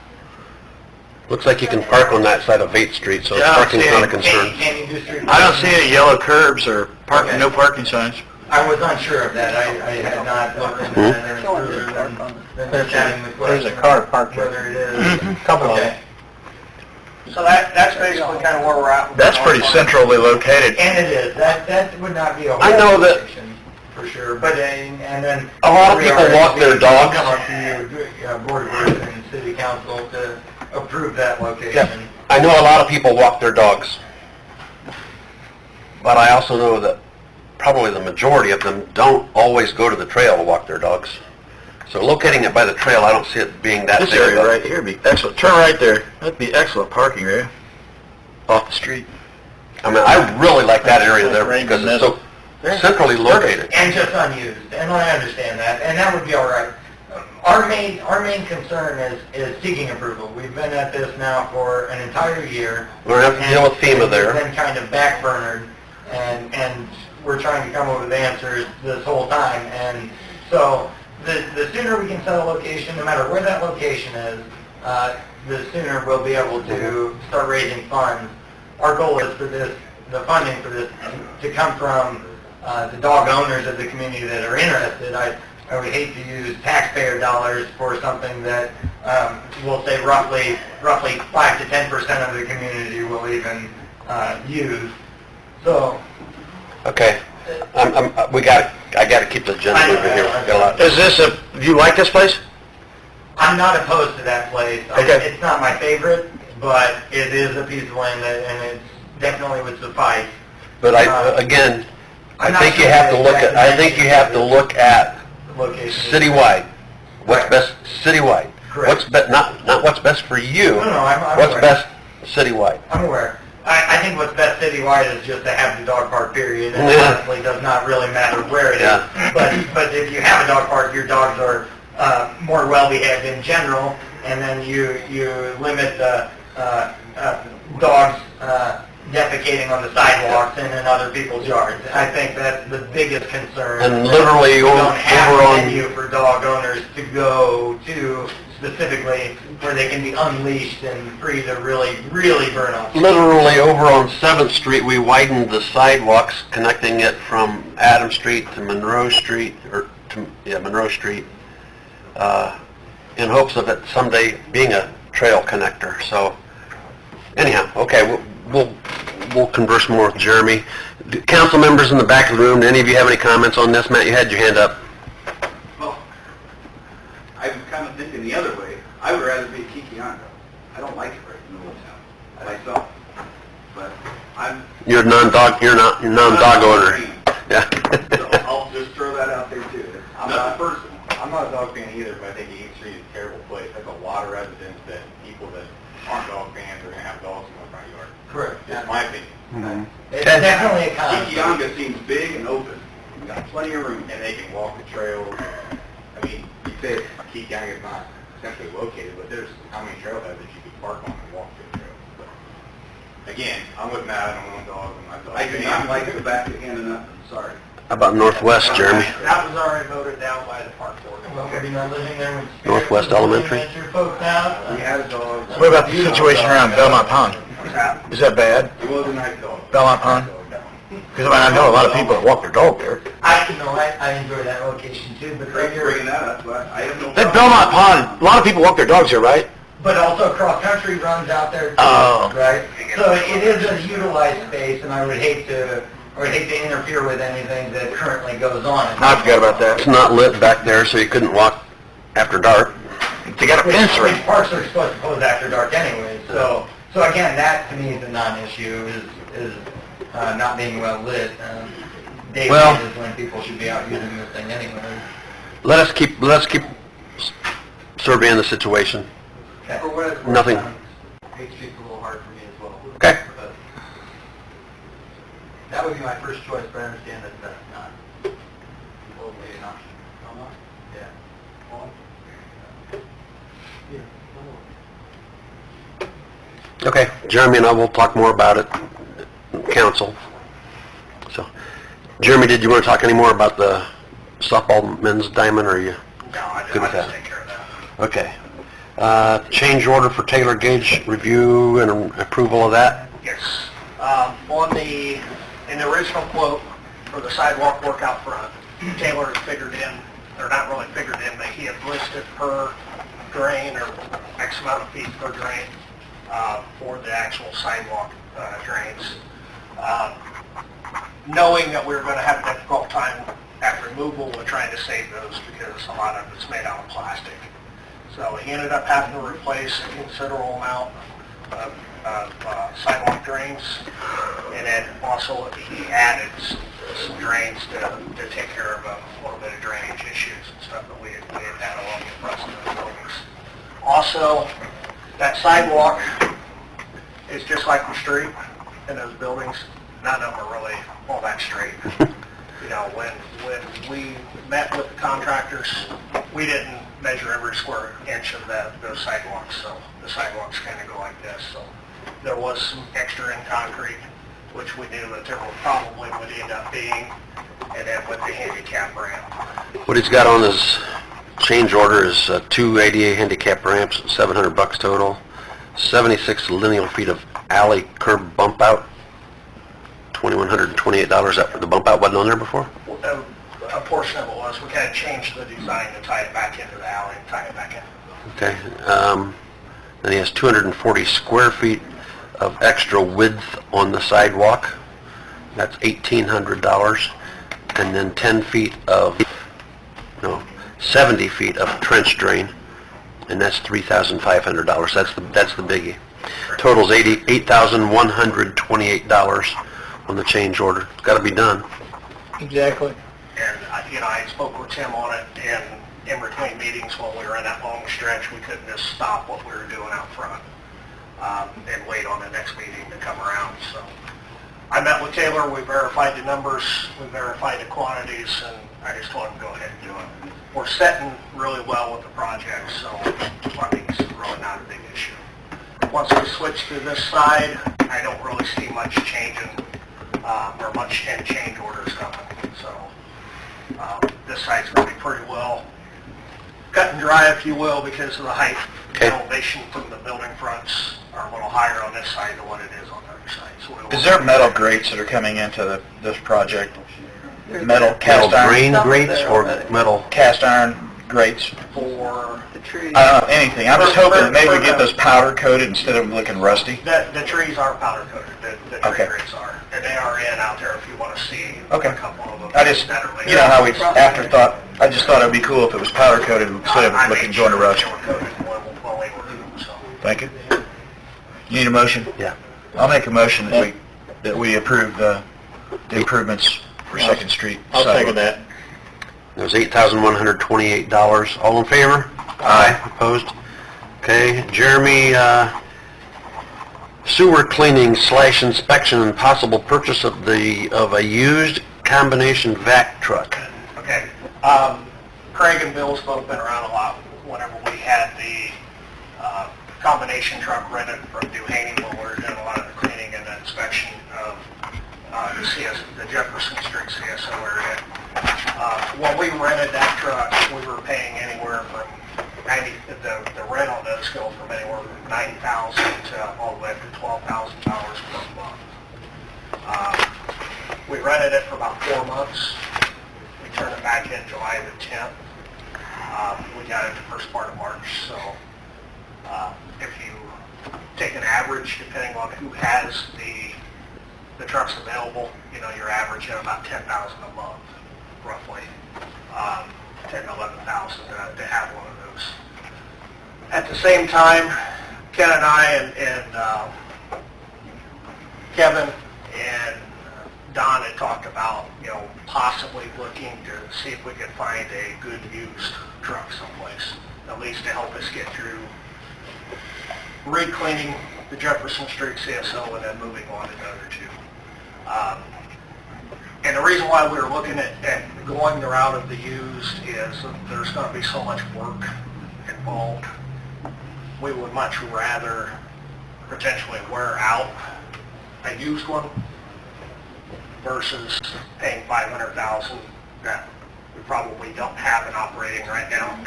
Looks like you can park on that side of 8th Street, so parking's not a concern. Can you do street I don't see any yellow curbs or Okay. no parking signs. I was unsure of that. I had not looked into that any further than chatting the question. There's a car parked there. Whether it is. Couple of Okay. So that's basically kind of where we're at. with That's the pretty dog park. centrally located. And it is. That would not be a I know that- location for sure. But and then A lot of we people are- walk their dogs. Come up to you, Board of Directors and City Council to approve that location. I know a lot of people walk their dogs, but I also know that probably the majority of them don't always go to the trail to walk their dogs. So locating it by the trail, I don't see it being that This big of area a- right here would be excellent. Turn right there. That'd be excellent parking area. Off the street. I mean, I really like that area there because it's so centrally located. And just unused, and I understand that, and that would be all right. Our main concern is seeking approval. We've been at this now for an entire year. We're going to have to deal with FEMA and there. It's been kind of backburnered, and we're trying to come up with answers this whole time. And so the sooner we can set a location, no matter where that location is, the sooner we'll be able to start raising funds. Our goal is for this, the funding for this, to come from the dog owners of the community that are interested. I would hate to use taxpayer dollars for something that we'll say roughly 5 to 10% of the community will even use. So, Okay. I got to keep the agenda moving here. Got a lot. Is this do you like this place? I'm not opposed to that place. Okay. It's not my favorite, but it is a piece of land and it definitely would suffice. But again, I I'm not think you sure have to the look at, exact I think you have to look at Location. citywide. What's Correct. best citywide? Correct. What's not what's best for you. No, I'm What's aware. best citywide? I'm aware. I think what's best citywide is just to have the dog park, period. And Yeah. honestly, does not really matter where it is. Yeah. But if you have a dog park, your dogs are more well-behaved in general, and then you limit the dogs defecating on the sidewalks and in other people's yards. I think that's the biggest concern. And literally You don't have over a on- venue for dog owners to go to specifically where they can be unleashed and free to really, really burn off. Literally over on 7th Street, we widened the sidewalks connecting it from Adams Street to Monroe Street, Monroe Street, in hopes of it someday being a trail connector. So anyhow, okay, we'll converse more with Jeremy. Council members in the back of the room, do any of you have any comments on this? Matt, you had your hand up. Well, I'm kind of thinking the other way. I would rather be Kikianda. I don't like it right in the middle of town, myself. But I'm... You're non-dog owner. Yeah. So I'll just throw that out there too. Nothing personal. I'm not a dog fan either, but I think 8th Street is a terrible place. That's a lot of residents that people that aren't dog fans are going to have dogs in their front yard. Correct. That's my opinion. It's definitely a con. Kikianda seems big and open. We've got plenty of room. And they can walk the trails. I mean, you say Keegang is not centrally located, but there's how many trailheads that you could park on and walk to the trails. But again, I'm with Matt. I don't want dogs in my dog. I do not like the back of the hand of nothing. Sorry. How about northwest, Jeremy? That was already voted down by the park board. Well, we're not living there with... Northwest Elementary? Folks out. He had a dog. What about the situation around Belmont Pond? Is that bad? He was a nice dog. Belmont Pond? Because I know a lot of people that walk their dog there. I enjoy that location too, but right Thanks for here, bringing that up, but I have no That problem. Belmont Pond, a lot of people walk their dogs here, right? but also cross-country runs out there too, Oh. right? So it is a utilized space, and I would hate to interfere with anything that currently goes on. I forgot about that. It's not lit back there, so you couldn't walk after dark. They got a fence Which around. parks are supposed to close after dark anyway, so again, that to me is a non-issue, is not being well lit. Daylight Well- is when people should be out using this thing anyway. Let us keep surveying the situation. Okay. For what it's worth, Nothing. 8th Street's a little hard for me as well. Okay. But that would be my first choice, but I understand that that's not totally an option. Yeah. Okay, Jeremy and I will talk more about it, council. So, Jeremy, did you want to talk any more about the softball men's diamond, or are you No, I good with just that? take care of that. Okay. Change order for Taylor Gage, review and approval of that? Yes. In the original quote for the sidewalk work out front, Taylor had figured in, or not really figured in, but he had listed per drain or X amount of feet per drain for the actual sidewalk drains. Knowing that we were going to have a difficult time at removal, we're trying to save those because a lot of it's made out of plastic. So he ended up having to replace a considerable amount of sidewalk drains, and then also he added some drains to take care of a little bit of drainage issues and stuff that we had had along the rest of the buildings. Also, that sidewalk is just like the street in those buildings. None of them are really all that straight. You know, when we met with the contractors, we didn't measure every square inch of those sidewalks, so the sidewalks kind of go like this. So there was some extra in concrete, which we knew that there probably would end up being, and then with the handicap ramp. What he's got on his change order is 2 ADA handicap ramps, $700 total, 76 linear feet of alley curb bump out, $2,128. The bump out wasn't on there before? A portion of it was, we kind of changed the design to tie it back into the alley and tie it back in. Okay. Then he has 240 square feet of extra width on the sidewalk. That's $1,800. And then 70 feet of trench drain, and that's $3,500. That's the biggie. Total's $8,128 on the change order. It's got to be done. Exactly. And, I spoke with Tim on it, and in between meetings when we were in that long stretch, we couldn't just stop what we were doing out front and wait on the next meeting to come around. So I met with Taylor, we verified the numbers, we verified the quantities, and I just told him to go ahead and do it. We're setting really well with the project, so funding's really not a big issue. Once we switch to this side, I don't really see much changing, or much in change orders coming. So this side's going to be pretty well cut and dry, if you will, because of the height. Okay. The elevation from the building fronts are a little higher on this side than what it is on the other side. So Is there metal grates that are coming into this project? Metal cast Metal iron? drain grates or metal? Cast iron grates? for the trees, I don't know, anything. I'm just hoping that maybe we get those powder coated instead of looking rusty. the trees are powder coated. The tree Okay. grates are, and they are in out there if you want to see Okay. a couple of them. I just, that are you know how we afterthought, I just thought it'd be cool if it was powder coated instead of looking going to rust. They were coated when we were doing them, so. Thank you. You need a motion? Yeah. I'll make a motion that we approve the improvements for Second Street. I'll second that. There's $8,128. All in favor? Aye. Opposed? Okay. Jeremy, sewer cleaning / inspection and possible purchase of a used combination vac truck. Okay. Craig and Bill's both been around a lot whenever we had the combination truck rented from Duhaney when we were doing a lot of the cleaning and the inspection of the Jefferson Street CSO area. when we rented that truck, we were paying anywhere from the rental does go from anywhere from $9,000 to all the way up to $12,000 per month. We rented it for about 4 months. We turned it back in July the 10th. We got it the first part of March, so if you take an average, depending on who has the trucks available, you know, you're averaging about $10,000 a month, roughly. 10 to 11,000 to have one of those. At the same time, Ken and I and Kevin and Don had talked about, you know, possibly looking to see if we could find a good used truck someplace, at least to help us get through re-cleaning the Jefferson Street CSO and then moving on to the other two. And the reason why we were looking at going the route of the used is that there's going to be so much work involved. We would much rather potentially wear out a used one versus paying $500,000 that we probably don't have in operating right now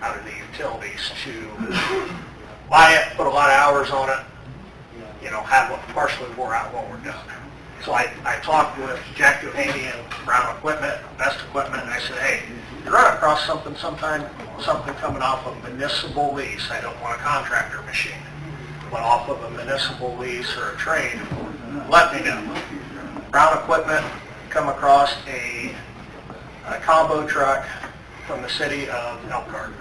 out of the utilities to buy it, put a lot of hours on it, you know, have it partially wore out when we're done. So I talked with Jack Duhaney and Brown Equipment, Best Equipment, and I said, hey, you run across something sometime, something coming off a municipal lease, I don't want a contractor machine, but off of a municipal lease or a trade, let me know. Brown Equipment come across a combo truck from the city of Elkhart.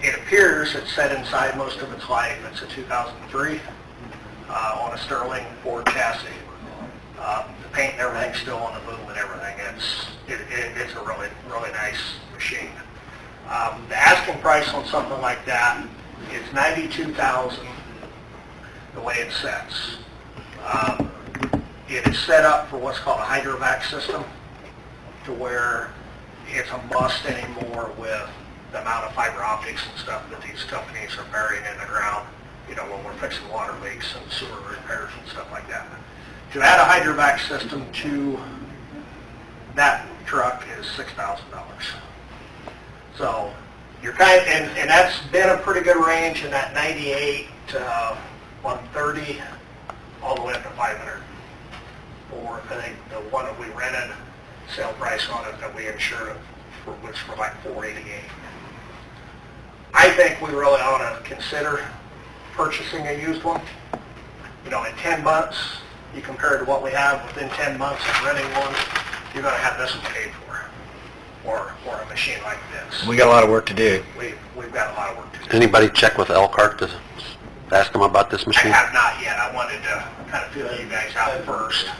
It appears it's set inside most of its life. It's a 2003 on a Sterling Ford chassis. The paint and everything's still on the boom and everything. It's a really, really nice machine. The asking price on something like that is $92,000 the way it sets. It is set up for what's called a hydrovac system, to where it's a must anymore with the amount of fiber optics and stuff that these companies are burying in the ground, you know, when we're fixing water leaks and sewer repairs and stuff like that. To add a hydrovac system to that truck is $6,000. So you're and that's been a pretty good range in that 98 to 130, all the way up to 500. Or I think the one that we rented, sale price on it that we insured was for like $488. I think we really ought to consider purchasing a used one. You know, in 10 months, you compare to what we have within 10 months of renting one, you're going to have this one paid for, or a machine like this. We got a lot of work to do. We've got a lot of work to do. Anybody check with Elkhart to ask them about this I machine? have not yet. I wanted to kind of feel you guys out first.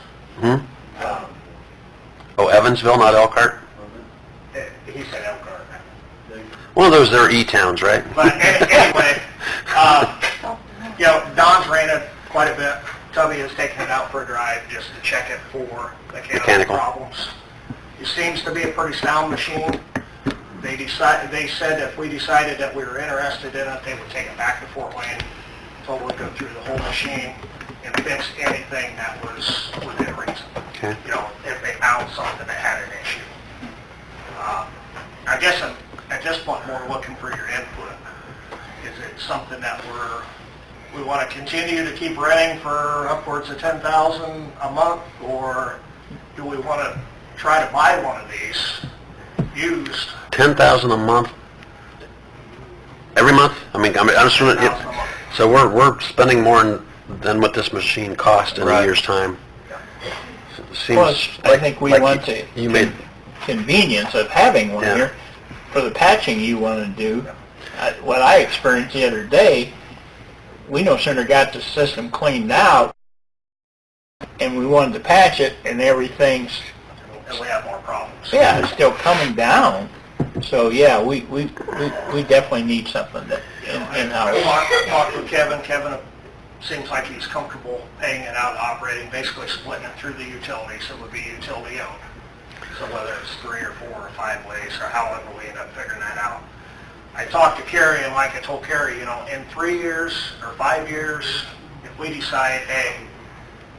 Hmm? Oh, Evansville, not Elkhart? He said Elkhart. One of those, they're E-towns, right? But anyway, you know, Don's ran it quite a bit. Tubby has taken it out for a drive just to check it for mechanical problems. It seems to be a pretty sound machine. They said if we decided that we were interested in it, they would take it back to Fort Wayne, totally go through the whole machine and fix anything that was within reason. Okay. You know, if they found something that had an issue. I guess at this point, we're looking for your input. Is it something that we want to continue to keep renting for upwards of $10,000 a month, or do we want to try to buy one of these used? $10,000 a month? Every month? I mean, I'm just $10,000 a month. so we're spending more than what this machine cost in a year's time. Seems Plus, I think we want the you made convenience of having one here. For the patching you want to do, what I experienced the other day, we no sooner got the system cleaned out and we wanted to patch it, and everything's... And we have more problems. Yeah, it's still coming down. So yeah, we definitely need something that in-house. I talked with Kevin. Kevin seems like he's comfortable paying it out of operating, basically splitting it through the utilities. It would be utility owned. So whether it's 3 or 4 or 5 ways, or however we end up figuring that out. I talked to Carrie, and like I told Carrie, you know, in 3 years or 5 years, if we decide, hey,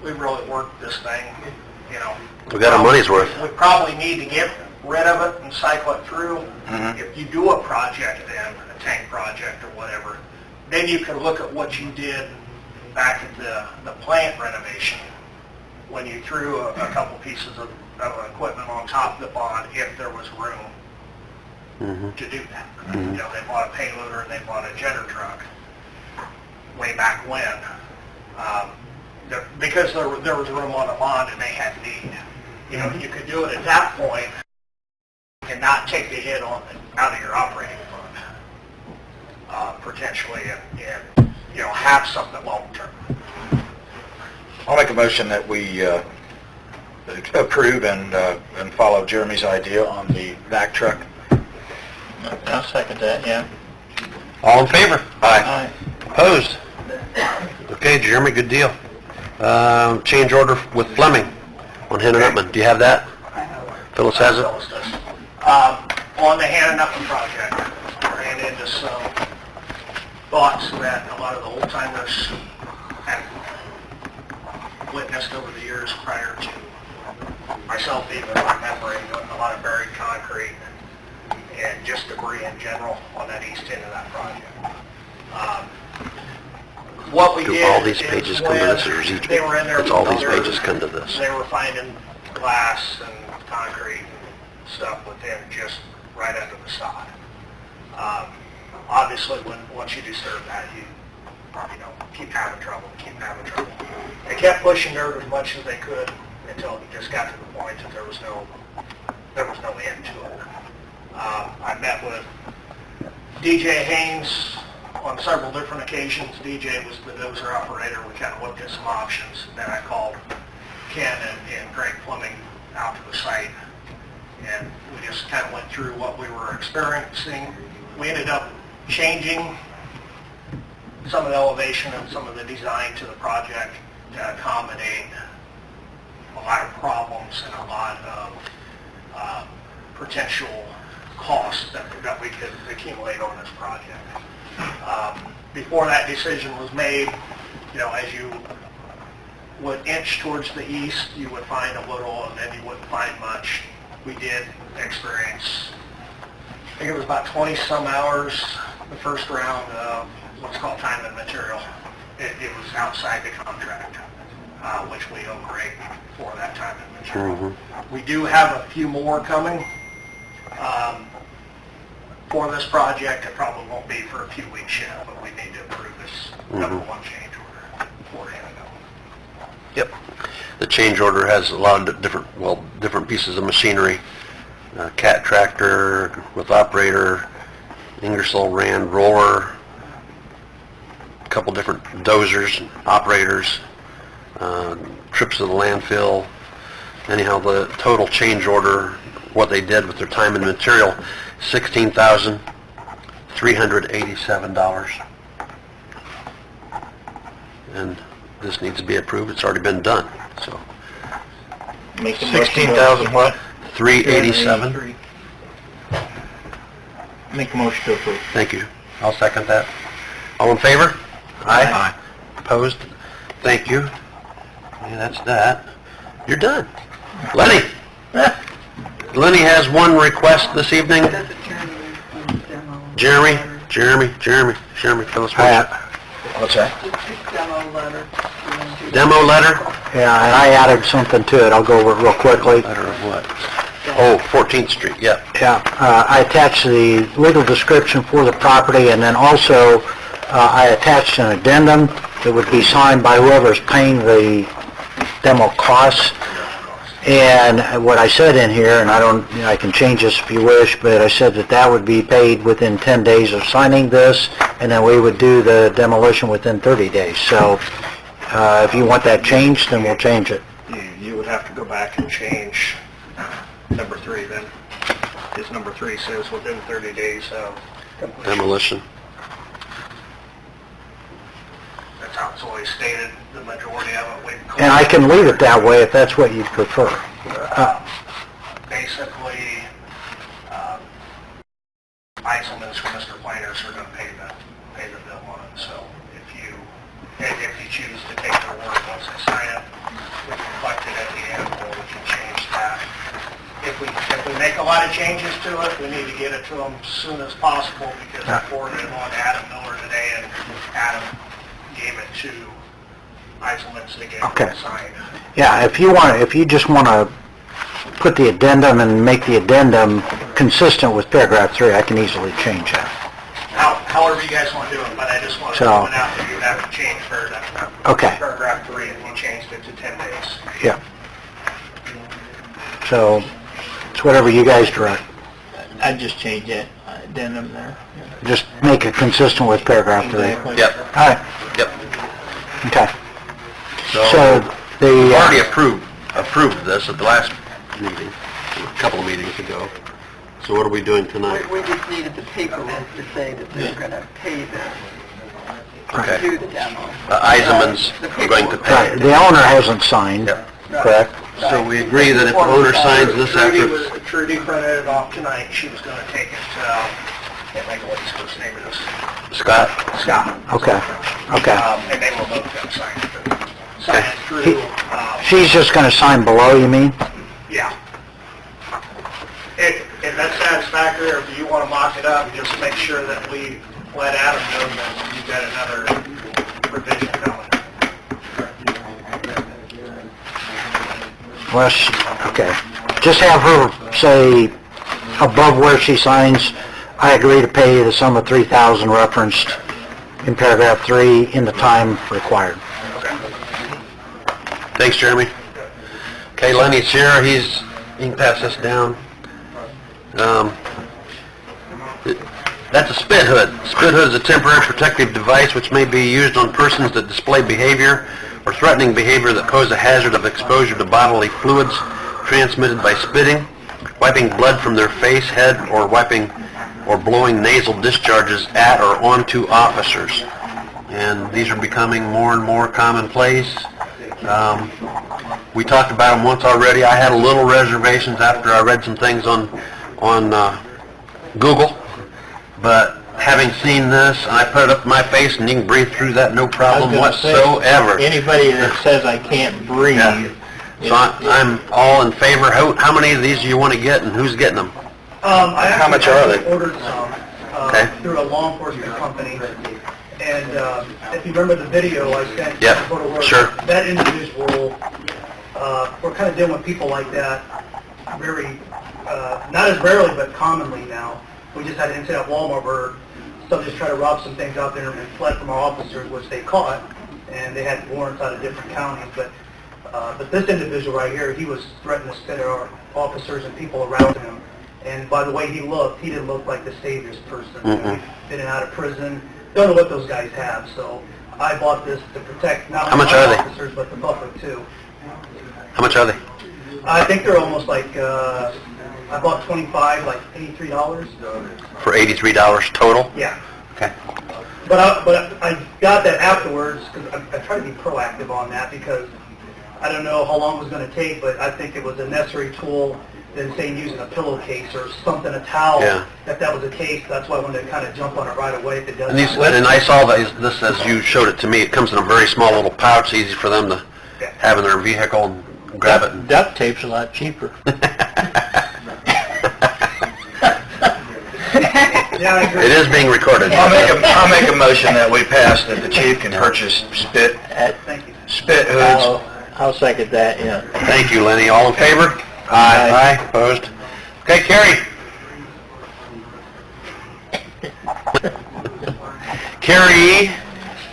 we really worked this thing, you know, we got our money's worth. we probably need to get rid of it and cycle it through. If you do a project then, a tank project or whatever, then you can look at what you did back at the plant renovation when you threw a couple pieces of equipment on top of the bond if there was room to do that. You know, they bought a payloader and they bought a jetter truck way back when. Because there was room on the bond and they had need. You know, you could do it at that point and not take the hit on out of your operating fund, potentially, and you know, have something long term. I'll make a motion that we approve and follow Jeremy's idea on the vac truck. I'll second that, yeah. All in favor? Aye. Opposed? Okay, Jeremy, good deal. Change order with Fleming on Hannah Nutman. Do you have that? Phyllis has it? On the Hannah Nutman project, ran into some thoughts that a lot of the old timers had witnessed over the years prior to myself even remembering a lot of buried concrete and just debris in general on that east end of that project. What we Do did all these is pages come to this, or is each, they were in there does all with these other- pages come to this? They were finding glass and concrete and stuff within just right under the sod. Obviously, once you disturb that, you keep having trouble. They kept pushing dirt as much as they could until it just got to the point that there was no end to it. I met with DJ Haynes on several different occasions. DJ was the dozer operator. We kind of looked at some options. Then I called Ken and Greg Fleming out to the site, and we just kind of went through what we were experiencing. We ended up changing some of the elevation and some of the design to the project to accommodate a lot of problems and a lot of potential costs that we could accumulate on this project. Before that decision was made, as you would inch towards the east, you would find a little, and then you wouldn't find much. We did experience, I think it was about 20-some hours, the first round of what's called time and material. It was outside the contract, which we owe Greg for that time and material. We do have a few more coming. For this project, it probably won't be for a few weeks yet, but we need to approve this number one change order for Hannah. Yep. The change order has a lot of different pieces of machinery. Cat tractor with operator, Ingersoll Rand roller, a couple different dozers, operators, trips to the landfill. Anyhow, the total change order, what they did with their time and material, $16,387. And this needs to be approved. It's already been done, so. 16,000 what? 387. Make a motion to approve. Thank you. I'll second that. All in favor? Aye. Opposed? Thank you. Yeah, that's that. You're done. Lenny? Lenny has one request this evening. Jeremy, tell us what. What's that? Demo letter? Yeah, and I added something to it. I'll go over it real quickly. Letter of what? Oh, 14th Street, yeah. Yeah, I attached the legal description for the property, and then also I attached an addendum that would be signed by whoever's paying the demo costs. And what I said in here, and I can change this if you wish, but I said that would be paid within 10 days of signing this, and then we would do the demolition within 30 days. So if you want that changed, then we'll change it. You would have to go back and change number 3 then, because number 3 says within 30 days of Demolition. That's how it's always stated, the majority of it. And I can leave it that way if that's what you prefer. Basically, Eisenman's or Mr. Planers are going to pay the bill on it. So if you choose to take their word once they sign it, we can reflect it at the end, or we can change that. If we make a lot lot of changes to it. We need to get it to them as soon as possible because I forwarded it on to Adam Miller today, and Adam gave it to Eiselman to get Okay. it signed. Yeah, if you just want to put the addendum and make the addendum consistent with paragraph 3, I can easily change that. However you guys want to do it, but I just want to So- point out that you have to change Okay, paragraph 3, and you changed it to 10 days. yeah. So, it's whatever you guys direct. I'd just change that addendum there. Just make it consistent with paragraph 3. Exactly. Yep, All right, yep. okay. So, So, we the... already approved this at the last meeting, a couple of meetings ago. So what are we doing tonight? We just needed the paperwork to say that they're going to pay this, Okay. do the demo. Eisenman's going to pay. Right, the owner hasn't signed, Yep. correct? So we agree that if the owner signs this after... Trudy printed it off tonight. She was going to take it to, can't think of what his name is. Scott? Scott. Okay, okay. And they will both have signed it. Okay. Sign it through, She's just going to sign below, you mean? yeah. If that's satisfactory, or if you want to mock it up, just make sure that we let Adam know that you've got another revision coming. Well, okay. Just have her say above where she signs, I agree to pay the sum of $3,000 referenced in paragraph 3 in the time required. Thanks, Jeremy. Okay, Lenny's here. You can pass this down. That's a spit hood. Spit hood is a temporary protective device which may be used on persons that display behavior or threatening behavior that pose a hazard of exposure to bodily fluids transmitted by spitting, wiping blood from their face, head, or wiping or blowing nasal discharges at or onto officers. And these are becoming more and more commonplace. We talked about them once already. I had a little reservations after I read some things on Google, but having seen this, and I put it up to my face, and you can breathe through that no problem whatsoever. Anybody that says I can't breathe... Yeah. So I'm all in favor. How many of these do you want to get, and who's getting them? I How much are they? ordered some Okay. through a law enforcement company, and if you remember the video I sent Yep, to go to work, sure. that individual, we're kind of dealing with people like that very, not as rarely, but commonly now. We just had an incident at Walmart where somebody just tried to rob some things out there and fled from our officers, which they caught, and they had warrants out of different counties. But this individual right here, he was threatening to spit at our officers and people around him. And by the way he looked, he didn't look like the savior's person. Mm-mm. He's been in and out of prison. Don't know what those guys have. So I bought this to protect not How much only are my they? officers, but the public too. How much are they? I think they're almost like, I bought 25, like $83. For $83 total? Yeah. Okay. But I got that afterwards, because I try to be proactive on that, because I don't know how long it was going to take, but I think it was a necessary tool than saying using a pillowcase or something, a towel. Yeah. If that was the case, that's why I wanted to kind of jump on it right away if it does. And I saw this as you showed it to me. It comes in a very small little pouch, easy for them to have in their vehicle and grab it. And... Duct tape's a lot cheaper. Yeah, I agree. It is being recorded. I'll make a motion that we pass that the chief can purchase spit Thank you. hoods. I'll second that, yeah. Thank you, Lenny. All in favor? Aye. Aye, opposed? Okay, Carrie. Carrie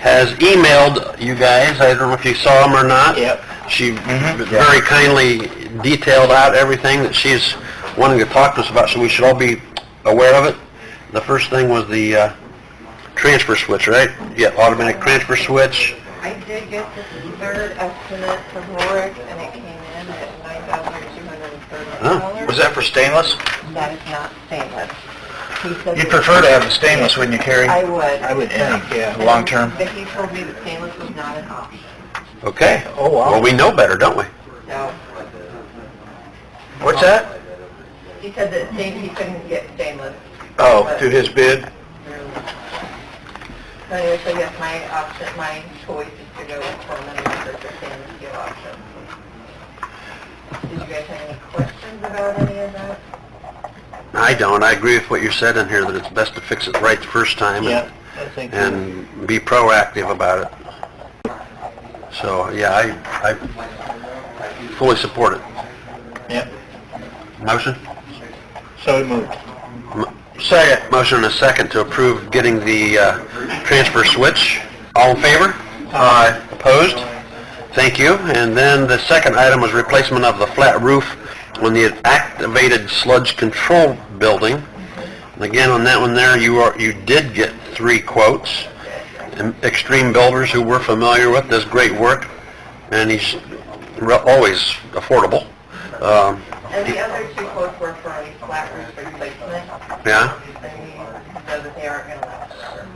has emailed you guys. I don't know if you saw them or not. Yep. She very kindly detailed out everything that she's wanting to talk to us about, so we should all be aware of it. The first thing was the transfer switch, right? Yeah, automatic transfer switch. I did get the third estimate from Rorik, and it came in at $9,230. Was that for stainless? That is not stainless. He said You'd that- prefer to have the stainless, wouldn't you, Carrie? I would. I would think, yeah. Long term. But he told me that stainless was not an option. Okay. Oh, wow. Well, we know better, don't we? So, What's that? he said that he couldn't get stainless. Oh, through his bid? So anyway, so yes, my choice is to go with Coleman and the stainless steel option. Did you guys have any questions about any of that? I don't. I agree with what you said in here, that it's best to fix it right the first time. Yeah, I think. And be proactive about it. So, yeah, I fully support it. Yep. Motion? So moved. Second. Motion and a second to approve getting the transfer switch. All in favor? Aye. Opposed? Thank you. And then the second item was replacement of the flat roof on the activated sludge control building. And again, on that one there, you did get 3 quotes. And Extreme Builders, who we're familiar with, does great work, and he's always affordable. And the other 2 quotes were for a flat roof replacement. Yeah, And he said that they aren't going to last forever.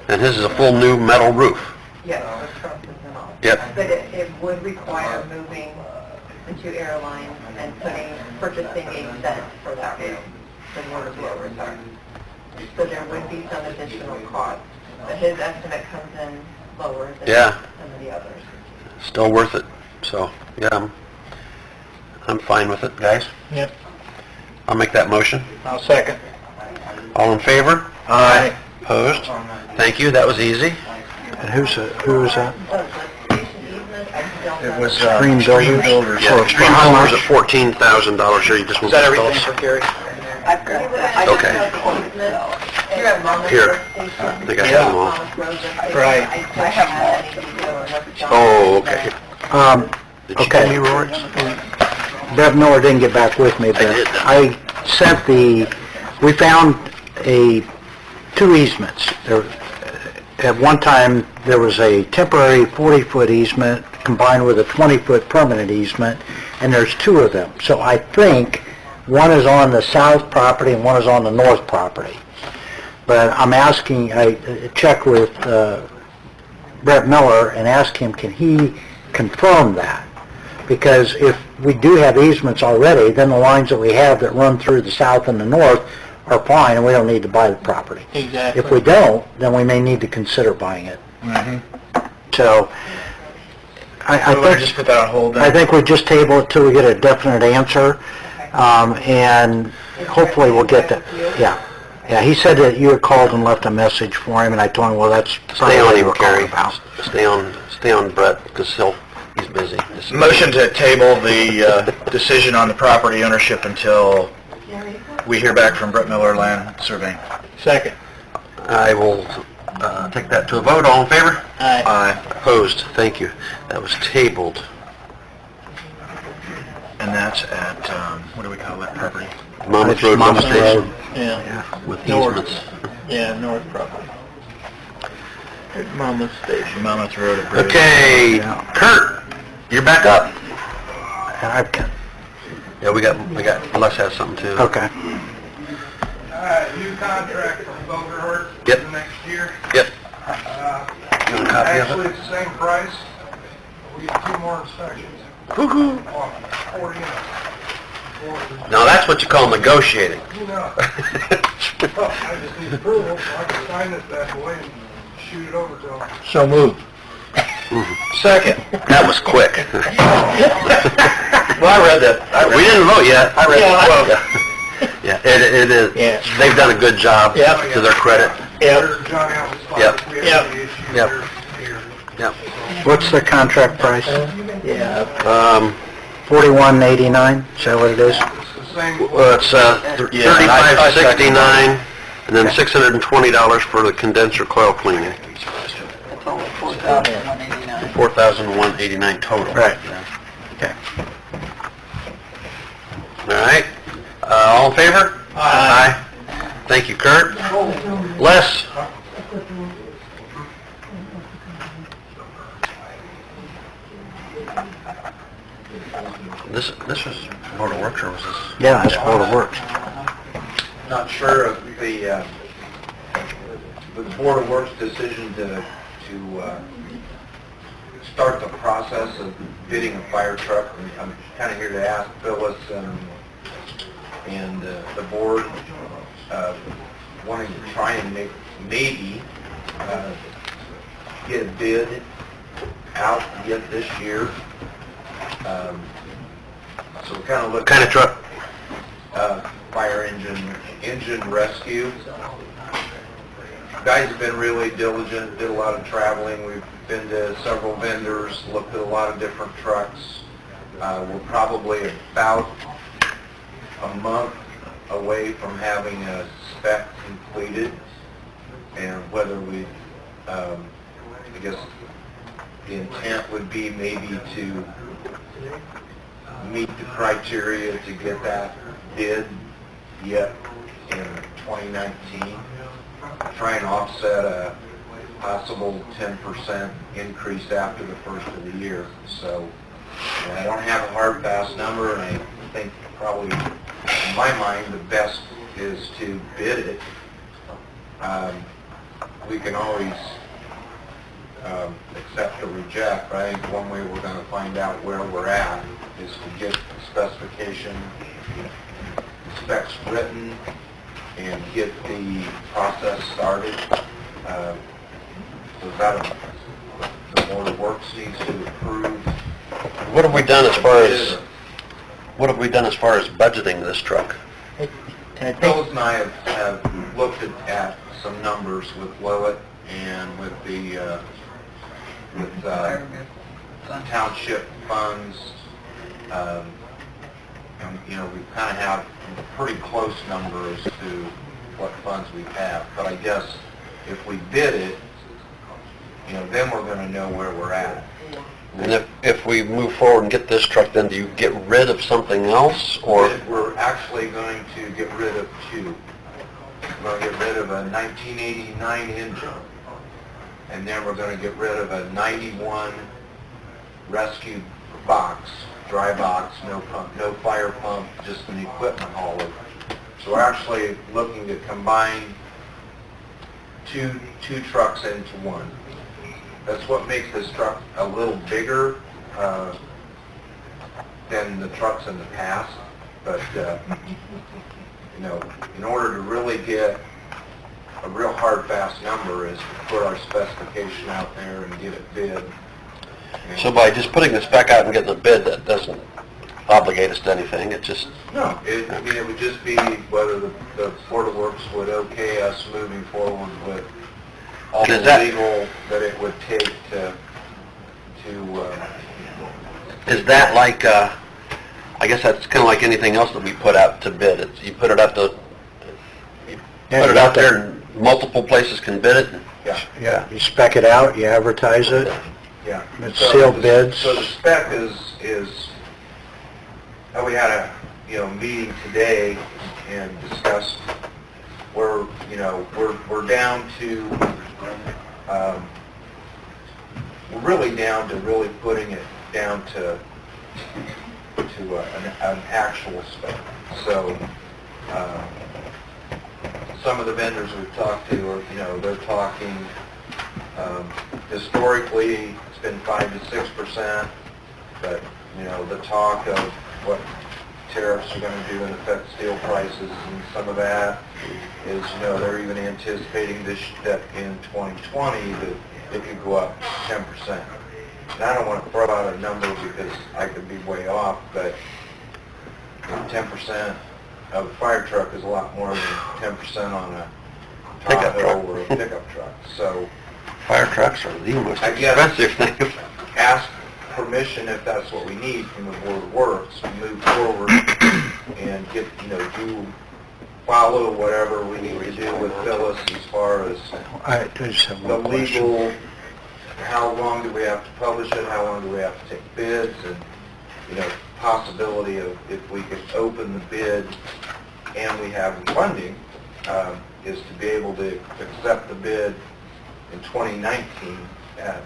and his is a full new metal roof. Yes, with trusses and all. Yep. But it would require moving the 2 airlines and purchasing a set for that roof, than where the blowers are. So there would be some additional cost. But his estimate comes in lower than Yeah. some of the others. Still worth it. So, yeah, I'm fine with it, guys. Yep. I'll make that motion. I'll second. All in favor? Aye. Opposed? Thank you, that was easy. And who was that? The station easement, I don't know. It was Extreme Builders? Yeah, Extreme For how Builders much? at $14,000. Sure, you just want to tell us? Gary? I forget what I Okay. know the easement. You're at Monmouth Here. Road Station. I think I have them all. Monmouth Road Station. Right. I have any detail on what's done. Oh, okay. Did you Okay. give me Rory? Brett Miller didn't get back with me, but did. I sent we found 2 easements. At one time, there was a temporary 40-foot easement combined with a 20-foot permanent easement, and there's 2 of them. So I think one is on the south property and one is on the north property. But I'm asking, I checked with Brett Miller and asked him, can he confirm that? Because if we do have easements already, then the lines that we have that run through the south and the north are fine, and we don't need to buy the property. Exactly. If we don't, then we may need to consider buying it. So, I So we'll think, just put that on hold then? I think we just table it till we get a definite answer, and hopefully we'll get that, yeah. Yeah, he said that you had called and left a message for him, and I told him, well, that's Stay probably on what you him, were calling Gary. about. Stay on Brett, because he's busy. Motion to table the decision on the property ownership until we hear back from Brett Miller Land Surveying. Second. I will take that to a vote. All in favor? Aye. Aye. Opposed? Thank you. That was tabled. And that's at, what do we call that property? Monmouth Road Monmouth Pump Station Road. Yeah. with North. easements. Yeah, north property. At Monmouth Station. Monmouth Road at Bridge. Okay, Yeah. Kurt, you're back up. And I've got, Yeah, we got, Les has something too. okay. New contract from Bogerhart Yep. for the next year. Yep. Uh, You want a copy of Actually, it? it's the same price. We get 2 more inspections. Woo-hoo. On 4 units. Now that's what you call negotiating. You know, I just need approval, so I can sign this bad boy and shoot it over to them. So moved. Second. That was quick. Well, I read that. We didn't vote yet. I read Yeah. the quote. Yeah, it is. Yeah. They've done a good job, Yep. to their credit. Yep. There's John Allen's spot. Yep. We have Yep. any issues Yep. here. Yep. What's the contract price? Yeah. $41.89, is that what it is? It's the same. Well, it's Yeah, $35.69, and then $620 for the condenser coil cleaning. $4,189 total. Right. Okay. All right. All in favor? Aye. Thank you, Kurt. Les? This was Board of Works, or was this? Yeah, that's Board of Works. Not sure of the Board of Works decision to start the process of bidding a fire truck. I'm kind of here to ask Phyllis and the board wanting to try and maybe get a bid out yet this year. So we kind of look. What kind of truck? fire engine rescue. Guys have been really diligent, did a lot of traveling. We've been to several vendors, looked at a lot of different trucks. We're probably about a month away from having a spec completed, and whether we, I guess the intent would be maybe to meet the criteria to get that bid yet in 2019, try and offset a possible 10% increase after the first of the year. So I don't have a hard, fast number, and I think probably, in my mind, the best is to bid it. We can always accept or reject, but I think one way we're going to find out where we're at is to get the specification, specs written, and get the process started. So that the Board of Works needs to approve. What have we done as far as budgeting this truck? Phyllis and I have looked at some numbers with Lowett and with the township funds. And, you know, we kind of have a pretty close number as to what funds we have. But I guess if we bid it, you know, then we're going to know where we're at. And if we move forward and get this truck, then do you get rid of something else, or? We're actually going to get rid of two. We're going to get rid of a 1989 engine, and then we're going to get rid of a 91 rescue box, dry box, no pump, no fire pump, just an equipment hauler. So we're actually looking to combine two trucks into one. That's what makes this truck a little bigger than the trucks in the past. But you know, in order to really get a real hard, fast number, is to put our specification out there and get it bid. So by just putting the spec out and getting a bid, that doesn't obligate us to anything, it just... No, I mean, it would just be whether the Board of Works would okay us moving forward with all the legal that it would take to Is that like, I guess that's kind of like anything else that we put out to bid. You put it out there and multiple places can bid it? Yeah, you spec it out, you advertise it, yeah. it's sealed bids. So the spec is, we had a, meeting today and discussed where, we're down to, we're really down to really putting it down to an actual spec. So some of the vendors we've talked to are, they're talking, historically it's been 5 to 6%, but the talk of what tariffs are going to do and affect steel prices and some of that is, they're even anticipating that in 2020 that it could go up 10%. And I don't want to throw out a number because I could be way off, but 10% of a fire truck is a lot more than 10% on a Pickup Tahoe truck. or a pickup truck. So Fire trucks are the most I guess- expensive thing. ask permission if that's what we need from the Board of Works to move forward and get, follow whatever we need to do with Phyllis as far as I just have the one question. legal, how long do we have to publish it, how long do we have to take bids, and, possibility of if we could open the bid and we have funding, is to be able to accept the bid in 2019 at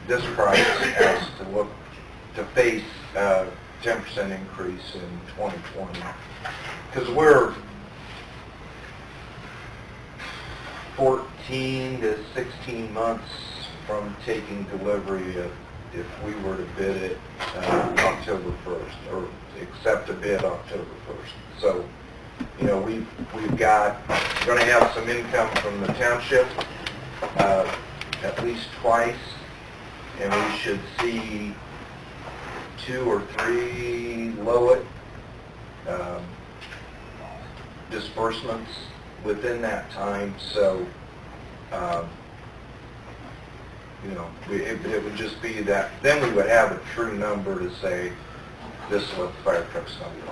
this price as to look to face a 10% increase in 2020. Because we're 14 to 16 months from taking delivery if we were to bid it October 1st, or accept a bid October 1st. So, we're going to have some income from the township at least twice, and we should see 2 or 3 Lowett disbursements within that time, so, you know, it would just be that, then we would have a true number to say, this is what the fire truck's going to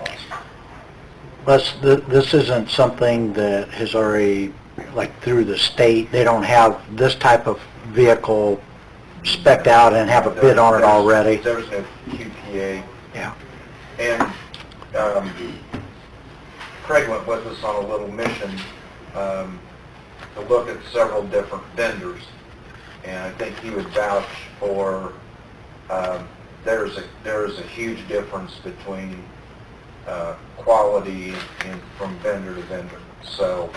cost. This isn't something that has already, like through the state, they don't have this type of vehicle spec'd out and have a bid on it already. There's no QPA. Yeah. And Craig went with us on a little mission to look at several different vendors, and I think he would vouch for there is a huge difference between quality from vendor to vendor. So,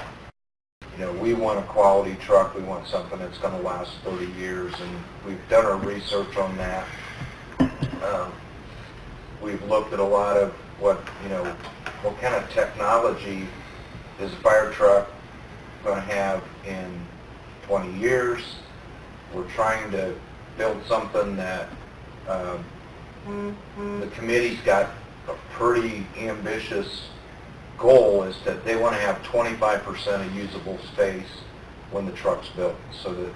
you know, we want a quality truck. We want something that's going to last 30 years, and we've done our research on that. We've looked at a lot of what kind of technology is a fire truck going to have in 20 years. We're trying to build something that the committee's got a pretty ambitious goal, is that they want to have 25% of usable space when the truck's built, so that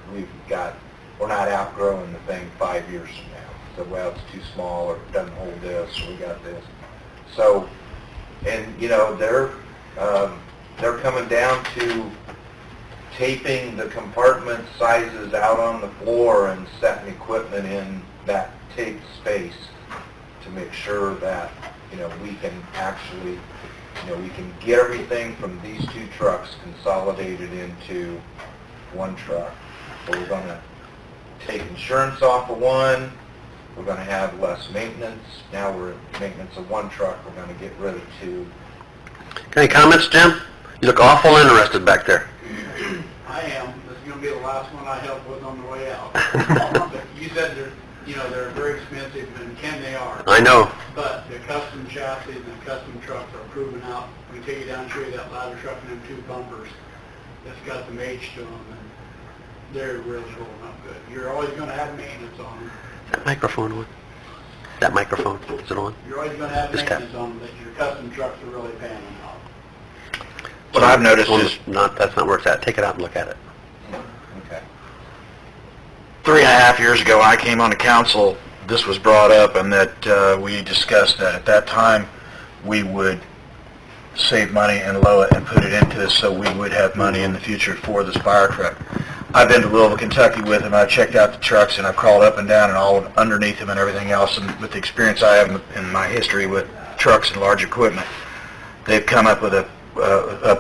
we're not outgrowing the thing 5 years from now. So, well, it's too small, or it doesn't hold this, or we got this. So, and you know, they're coming down to taping the compartment sizes out on the floor and setting equipment in that taped space to make sure that, you know, we can actually, you know, we can get everything from these two trucks consolidated into one truck. So we're going to take insurance off of one. We're going to have less maintenance. Now we're at maintenance of one truck. We're going to get rid of two. Any comments, Jim? You look awful interested back there. I am. This is going to be the last one I help with on the way out. You said they're very expensive, and they are. I know. But the custom chassis and the custom trucks are proven out. We take you down and show you that ladder truck and them two bumpers that's got some age to them, and they're really holding up good. You're always going to have maintenance on them. Microphone on. That microphone, is it on? You're always going to have maintenance on them, but your custom trucks are really paying them off. What I've noticed is... That's not where it's at. Take it out and look at it. Okay. 3.5 years ago, I came on the council, this was brought up, and that we discussed that at that time we would save money and low it and put it into this so we would have money in the future for this fire truck. I've been to Louisville, Kentucky with him. I checked out the trucks, and I've crawled up and down and all underneath them and everything else. And with the experience I have in my history with trucks and large equipment, they've come up with a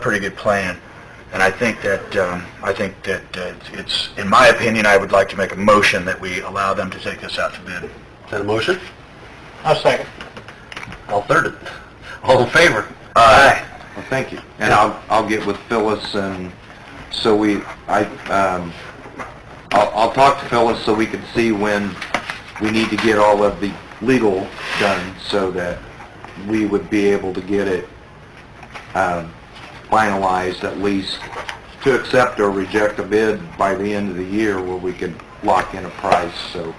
pretty good plan. And I think that it's, in my opinion, I would like to make a motion that we allow them to take this out to bid. Is that a motion? I'll second. I'll third it. All in favor? Aye. Well, thank you. And I'll get with Phyllis, and so I'll talk to Phyllis so we can see when we need to get all of the legal done, so that we would be able to get it finalized, at least to accept or reject a bid by the end of the year, where we can lock in a price. So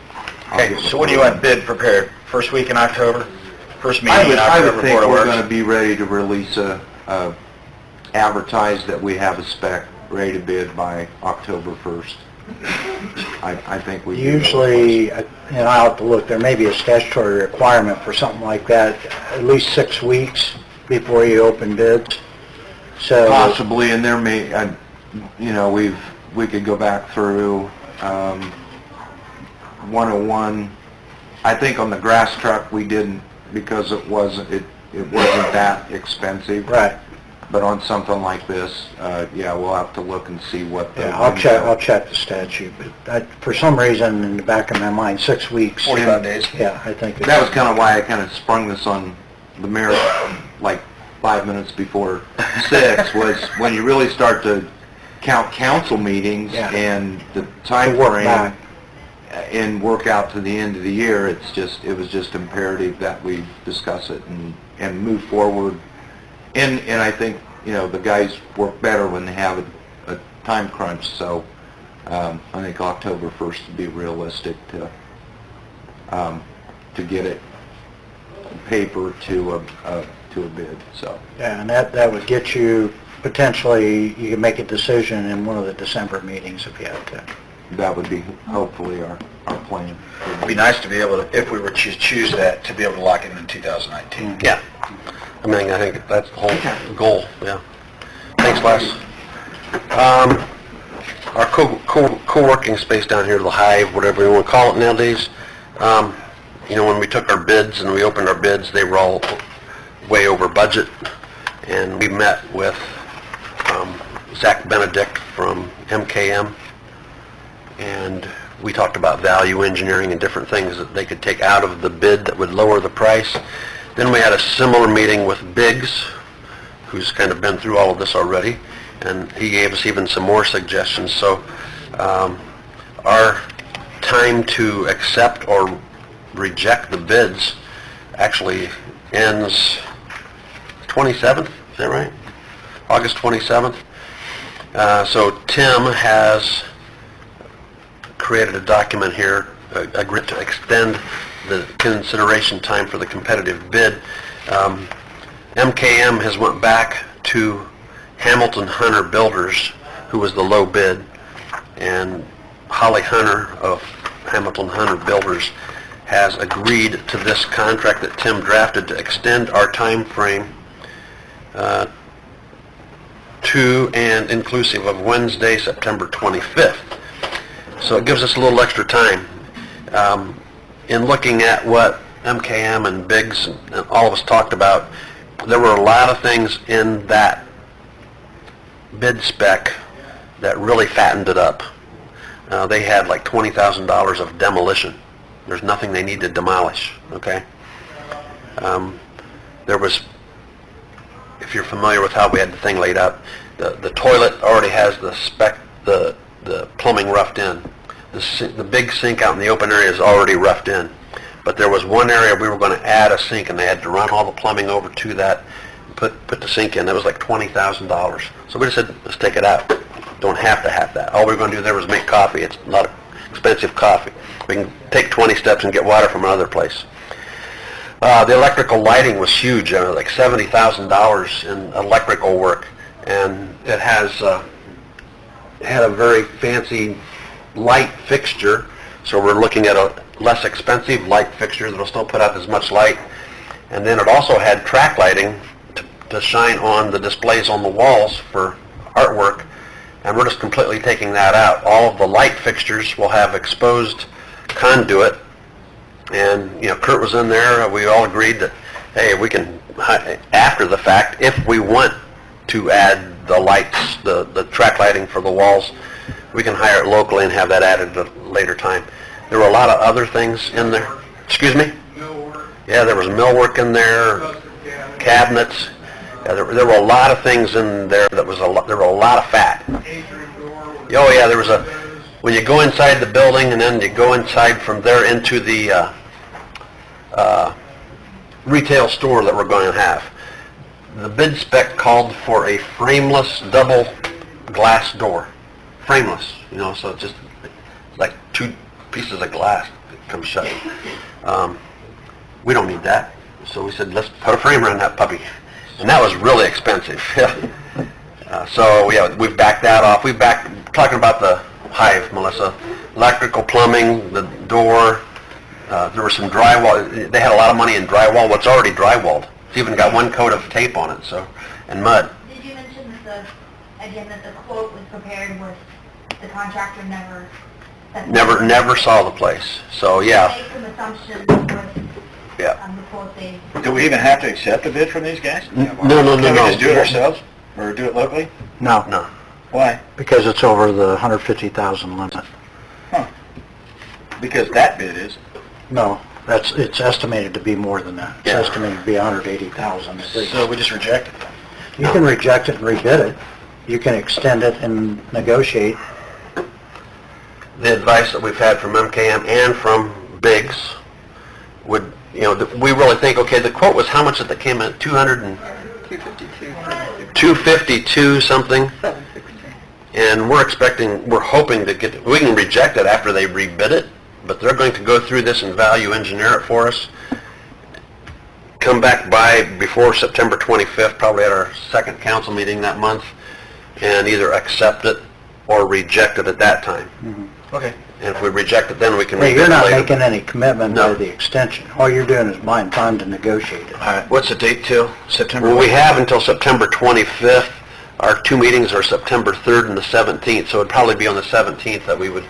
Okay, so what do you want bid prepared? First week in October? First meeting in I October? would think we're going to be ready to release advertise that we have a spec ready to bid by October 1st. I think we Usually, and I'll have to look, there may be a statutory requirement for something like that, at least 6 weeks before you open bids. So possibly, and there may, we could go back through 101. I think on the grass truck we didn't, because it wasn't that expensive. Right. But on something like this, we'll have to look and see what the... Yeah, I'll check the statute, but for some reason in the back of my mind, 6 weeks. 45 days. Yeah, I think that was kind of why I kind of sprung this on the mayor like 5 minutes before 6, was when you really start to count council meetings and the time frame and work out to the end of the year. It was just imperative that we discuss it and move forward. And I think, the guys work better when they have a time crunch, so I think October 1st would be realistic to get it paper to a bid, so. Yeah, and that would get you, potentially, you can make a decision in one of the December meetings if you had to. That would be hopefully our plan. It'd be nice to be able to, if we were to choose that, to be able to lock it in 2019. Yeah. I mean, I think that's the whole goal, yeah. Thanks, Les. Our co-working space down here, the Hive, whatever you want to call it nowadays, you know, when we took our bids and we opened our bids, they were all way over budget. And we met with Zach Benedict from MKM, and we talked about value engineering and different things that they could take out of the bid that would lower the price. Then we had a similar meeting with Biggs, who's kind of been through all of this already, and he gave us even some more suggestions. So our time to accept or reject the bids actually ends 27th, is that right? August 27th. So Tim has created a document here, agreed to extend the consideration time for the competitive bid. MKM has went back to Hamilton Hunter Builders, who was the low bid, and Holly Hunter of Hamilton Hunter Builders has agreed to this contract that Tim drafted to extend our time frame to and inclusive of Wednesday, September 25th. So it gives us a little extra time. In looking at what MKM and Biggs and all of us talked about, there were a lot of things in that bid spec that really fattened it up. They had like $20,000 of demolition. There's nothing they need to demolish, okay? There was, if you're familiar with how we had the thing laid out, the toilet already has the spec, the plumbing roughed in. The big sink out in the open area is already roughed in. But there was one area we were going to add a sink, and they had to run all the plumbing over to that, put the sink in. That was like $20,000. So we just said, let's take it out. Don't have to have that. All we were going to do there was make coffee. It's a lot of expensive coffee. We can take 20 steps and get water from another place. The electrical lighting was huge, like $70,000 in electrical work, and it had a very fancy light fixture, so we're looking at a less expensive light fixture that'll still put out as much light. And then it also had track lighting to shine on the displays on the walls for artwork, and we're just completely taking that out. All of the light fixtures will have exposed conduit, and you know, Kurt was in there. We all agreed that, hey, we can, after the fact, if we want to add the lights, the track lighting for the walls, we can hire it locally and have that added at a later time. There were a lot of other things in there. Excuse me? Millwork. Yeah, there was millwork in there, cabinets. Yeah, there were a lot of things in there that was there were a lot of fat. Oh yeah, there was when you go inside the building and then you go inside from there into the retail store that we're going to have. The bid spec called for a frameless double glass door. Frameless, you know, so it's just like two pieces of glass that come shut. We don't need that. So we said, let's put a frame around that puppy. And that was really expensive. So yeah, we've backed that off. Talking about the Hive, Melissa. Electrical, plumbing, the door. There was some drywall. They had a lot of money in drywall. What's already drywalled. It's even got one coat of tape on it, so, and mud. Did you mention that the quote was prepared with the contractor never... Never saw the place, so yeah. Make some assumptions with Yeah. the quote they... Do we even have to accept a bid from these guys? No. Can we just do it ourselves? Or do it locally? No, No. Why? because it's over the 150,000 limit. Huh. Because that bid is. No, it's estimated to be more than that. It's Yeah. estimated to be 180,000 at least. So we just reject it. You can reject it and rebid it. You can extend it and negotiate. The advice that we've had from MKM and from Biggs would, you know, we really think, okay, the quote was how much that came in, 252 something, and we're hoping to get, we can reject it after they rebid it, but they're going to go through this and value engineer it for us. come back by before September 25th, probably at our second council meeting that month, and either accept it or reject it at that time. Okay. And if we reject it, then we can... Hey, you're not later. making any commitment No. to the extension. All you're doing is buying time to negotiate it. All right, what's the date till? September? Well, we have until September 25th. Our two meetings are September 3rd and the 17th, so it'd probably be on the 17th that we would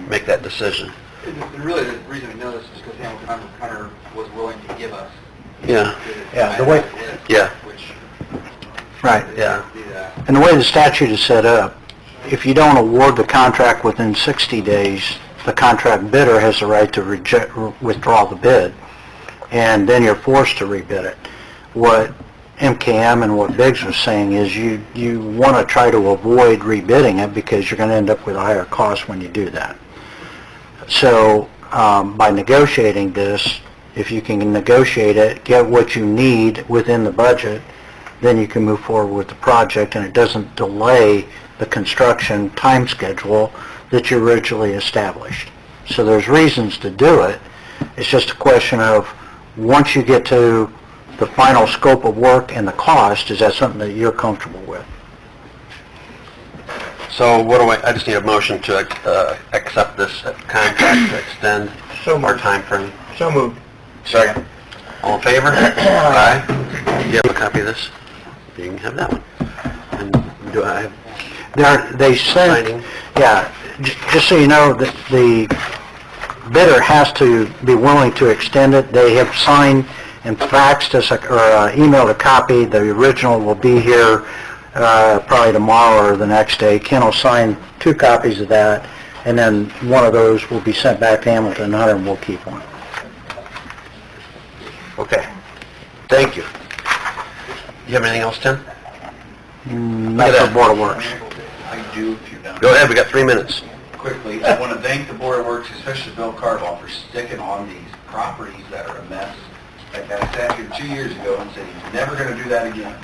make that decision. And really, the reason we know this is because Hamilton Hunter was willing to give us. Yeah. Yeah, the way, Yeah. Which, right. Yeah. do that. And the way the statute is set up, if you don't award the contract within 60 days, the contract bidder has the right to withdraw the bid, and then you're forced to rebid it. What MKM and what Biggs was saying is you want to try to avoid rebidding it because you're going to end up with a higher cost when you do that. So by negotiating this, if you can negotiate it, get what you need within the budget, then you can move forward with the project, and it doesn't delay the construction time schedule that you originally established. So there's reasons to do it. It's just a question of, once you get to the final scope of work and the cost, is that something that you're comfortable with? So what do I just need a motion to accept this contract to extend our time frame. So moved. Second. All in favor? Aye. Do you have a copy of this? You can have that one. And do I have They sent, signing? yeah, just so you know, that the bidder has to be willing to extend it. They have signed and faxed us, or emailed a copy. The original will be here probably tomorrow or the next day. Ken will sign 2 copies of that, and then one of those will be sent back to Hamilton Hunter, and we'll keep one. Okay. Thank you. You have anything else, Tim? Not for Board of Works. I do, if you're done. Go ahead, we got 3 minutes. Quickly, I want to thank the Board of Works, especially Bill Carball, for sticking on these properties that are a mess. Like I sat here 2 years ago and said he's never going to do that again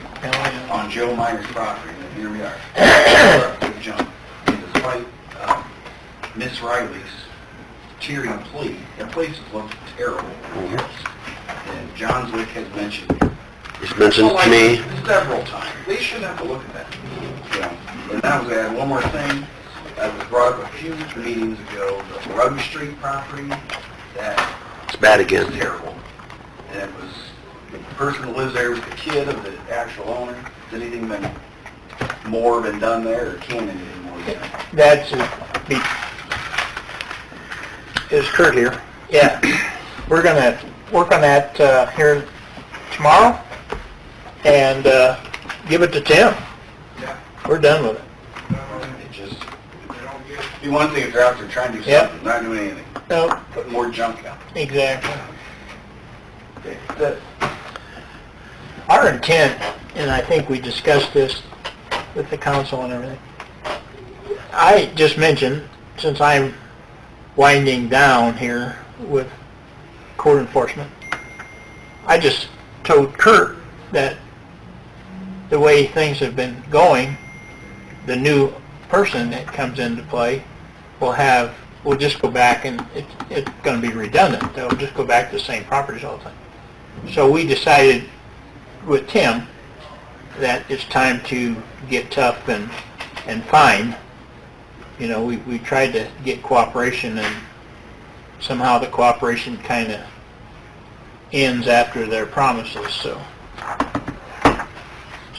on Joe Meyer's property, and here we are. Good jump. And despite Miss Riley's cheering plea, the place has looked terrible for years. And John Zwick has mentioned He's mentioned to me. several times. They shouldn't have to look at that. You know, and that was, I had one more thing that was brought up a few meetings ago, the Rugby Street property, that It's bad was again. terrible. And it was, the person that lives there was the kid of the actual owner. Has anything been more been done there, or can anything more be done? That's is Kurt here? Yeah. We're gonna work on that here tomorrow and give it to Tim. Yeah. We're done with it. It just, be one thing if they're out there trying to do Yep. something, not doing anything, No, putting more junk out. exactly. Our intent, and I think we discussed this with the council and everything, I just mentioned, since I'm winding down here with code enforcement, I just told Kurt that the way things have been going, the new person that comes into play will just go back, and it's going to be redundant. They'll just go back to the same properties all the time. So we decided with Tim that it's time to get tough and fine. You know, we tried to get cooperation, and somehow the cooperation kind of ends after their promises, so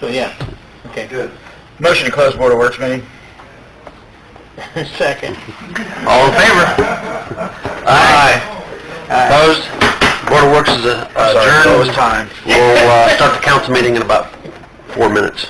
yeah. Okay. Good. Motion to close Board of Works meeting? Second. All in favor? Aye. Opposed? Board of Works is Sorry, adjourned. so it was time. We'll start the council meeting in about 4 minutes.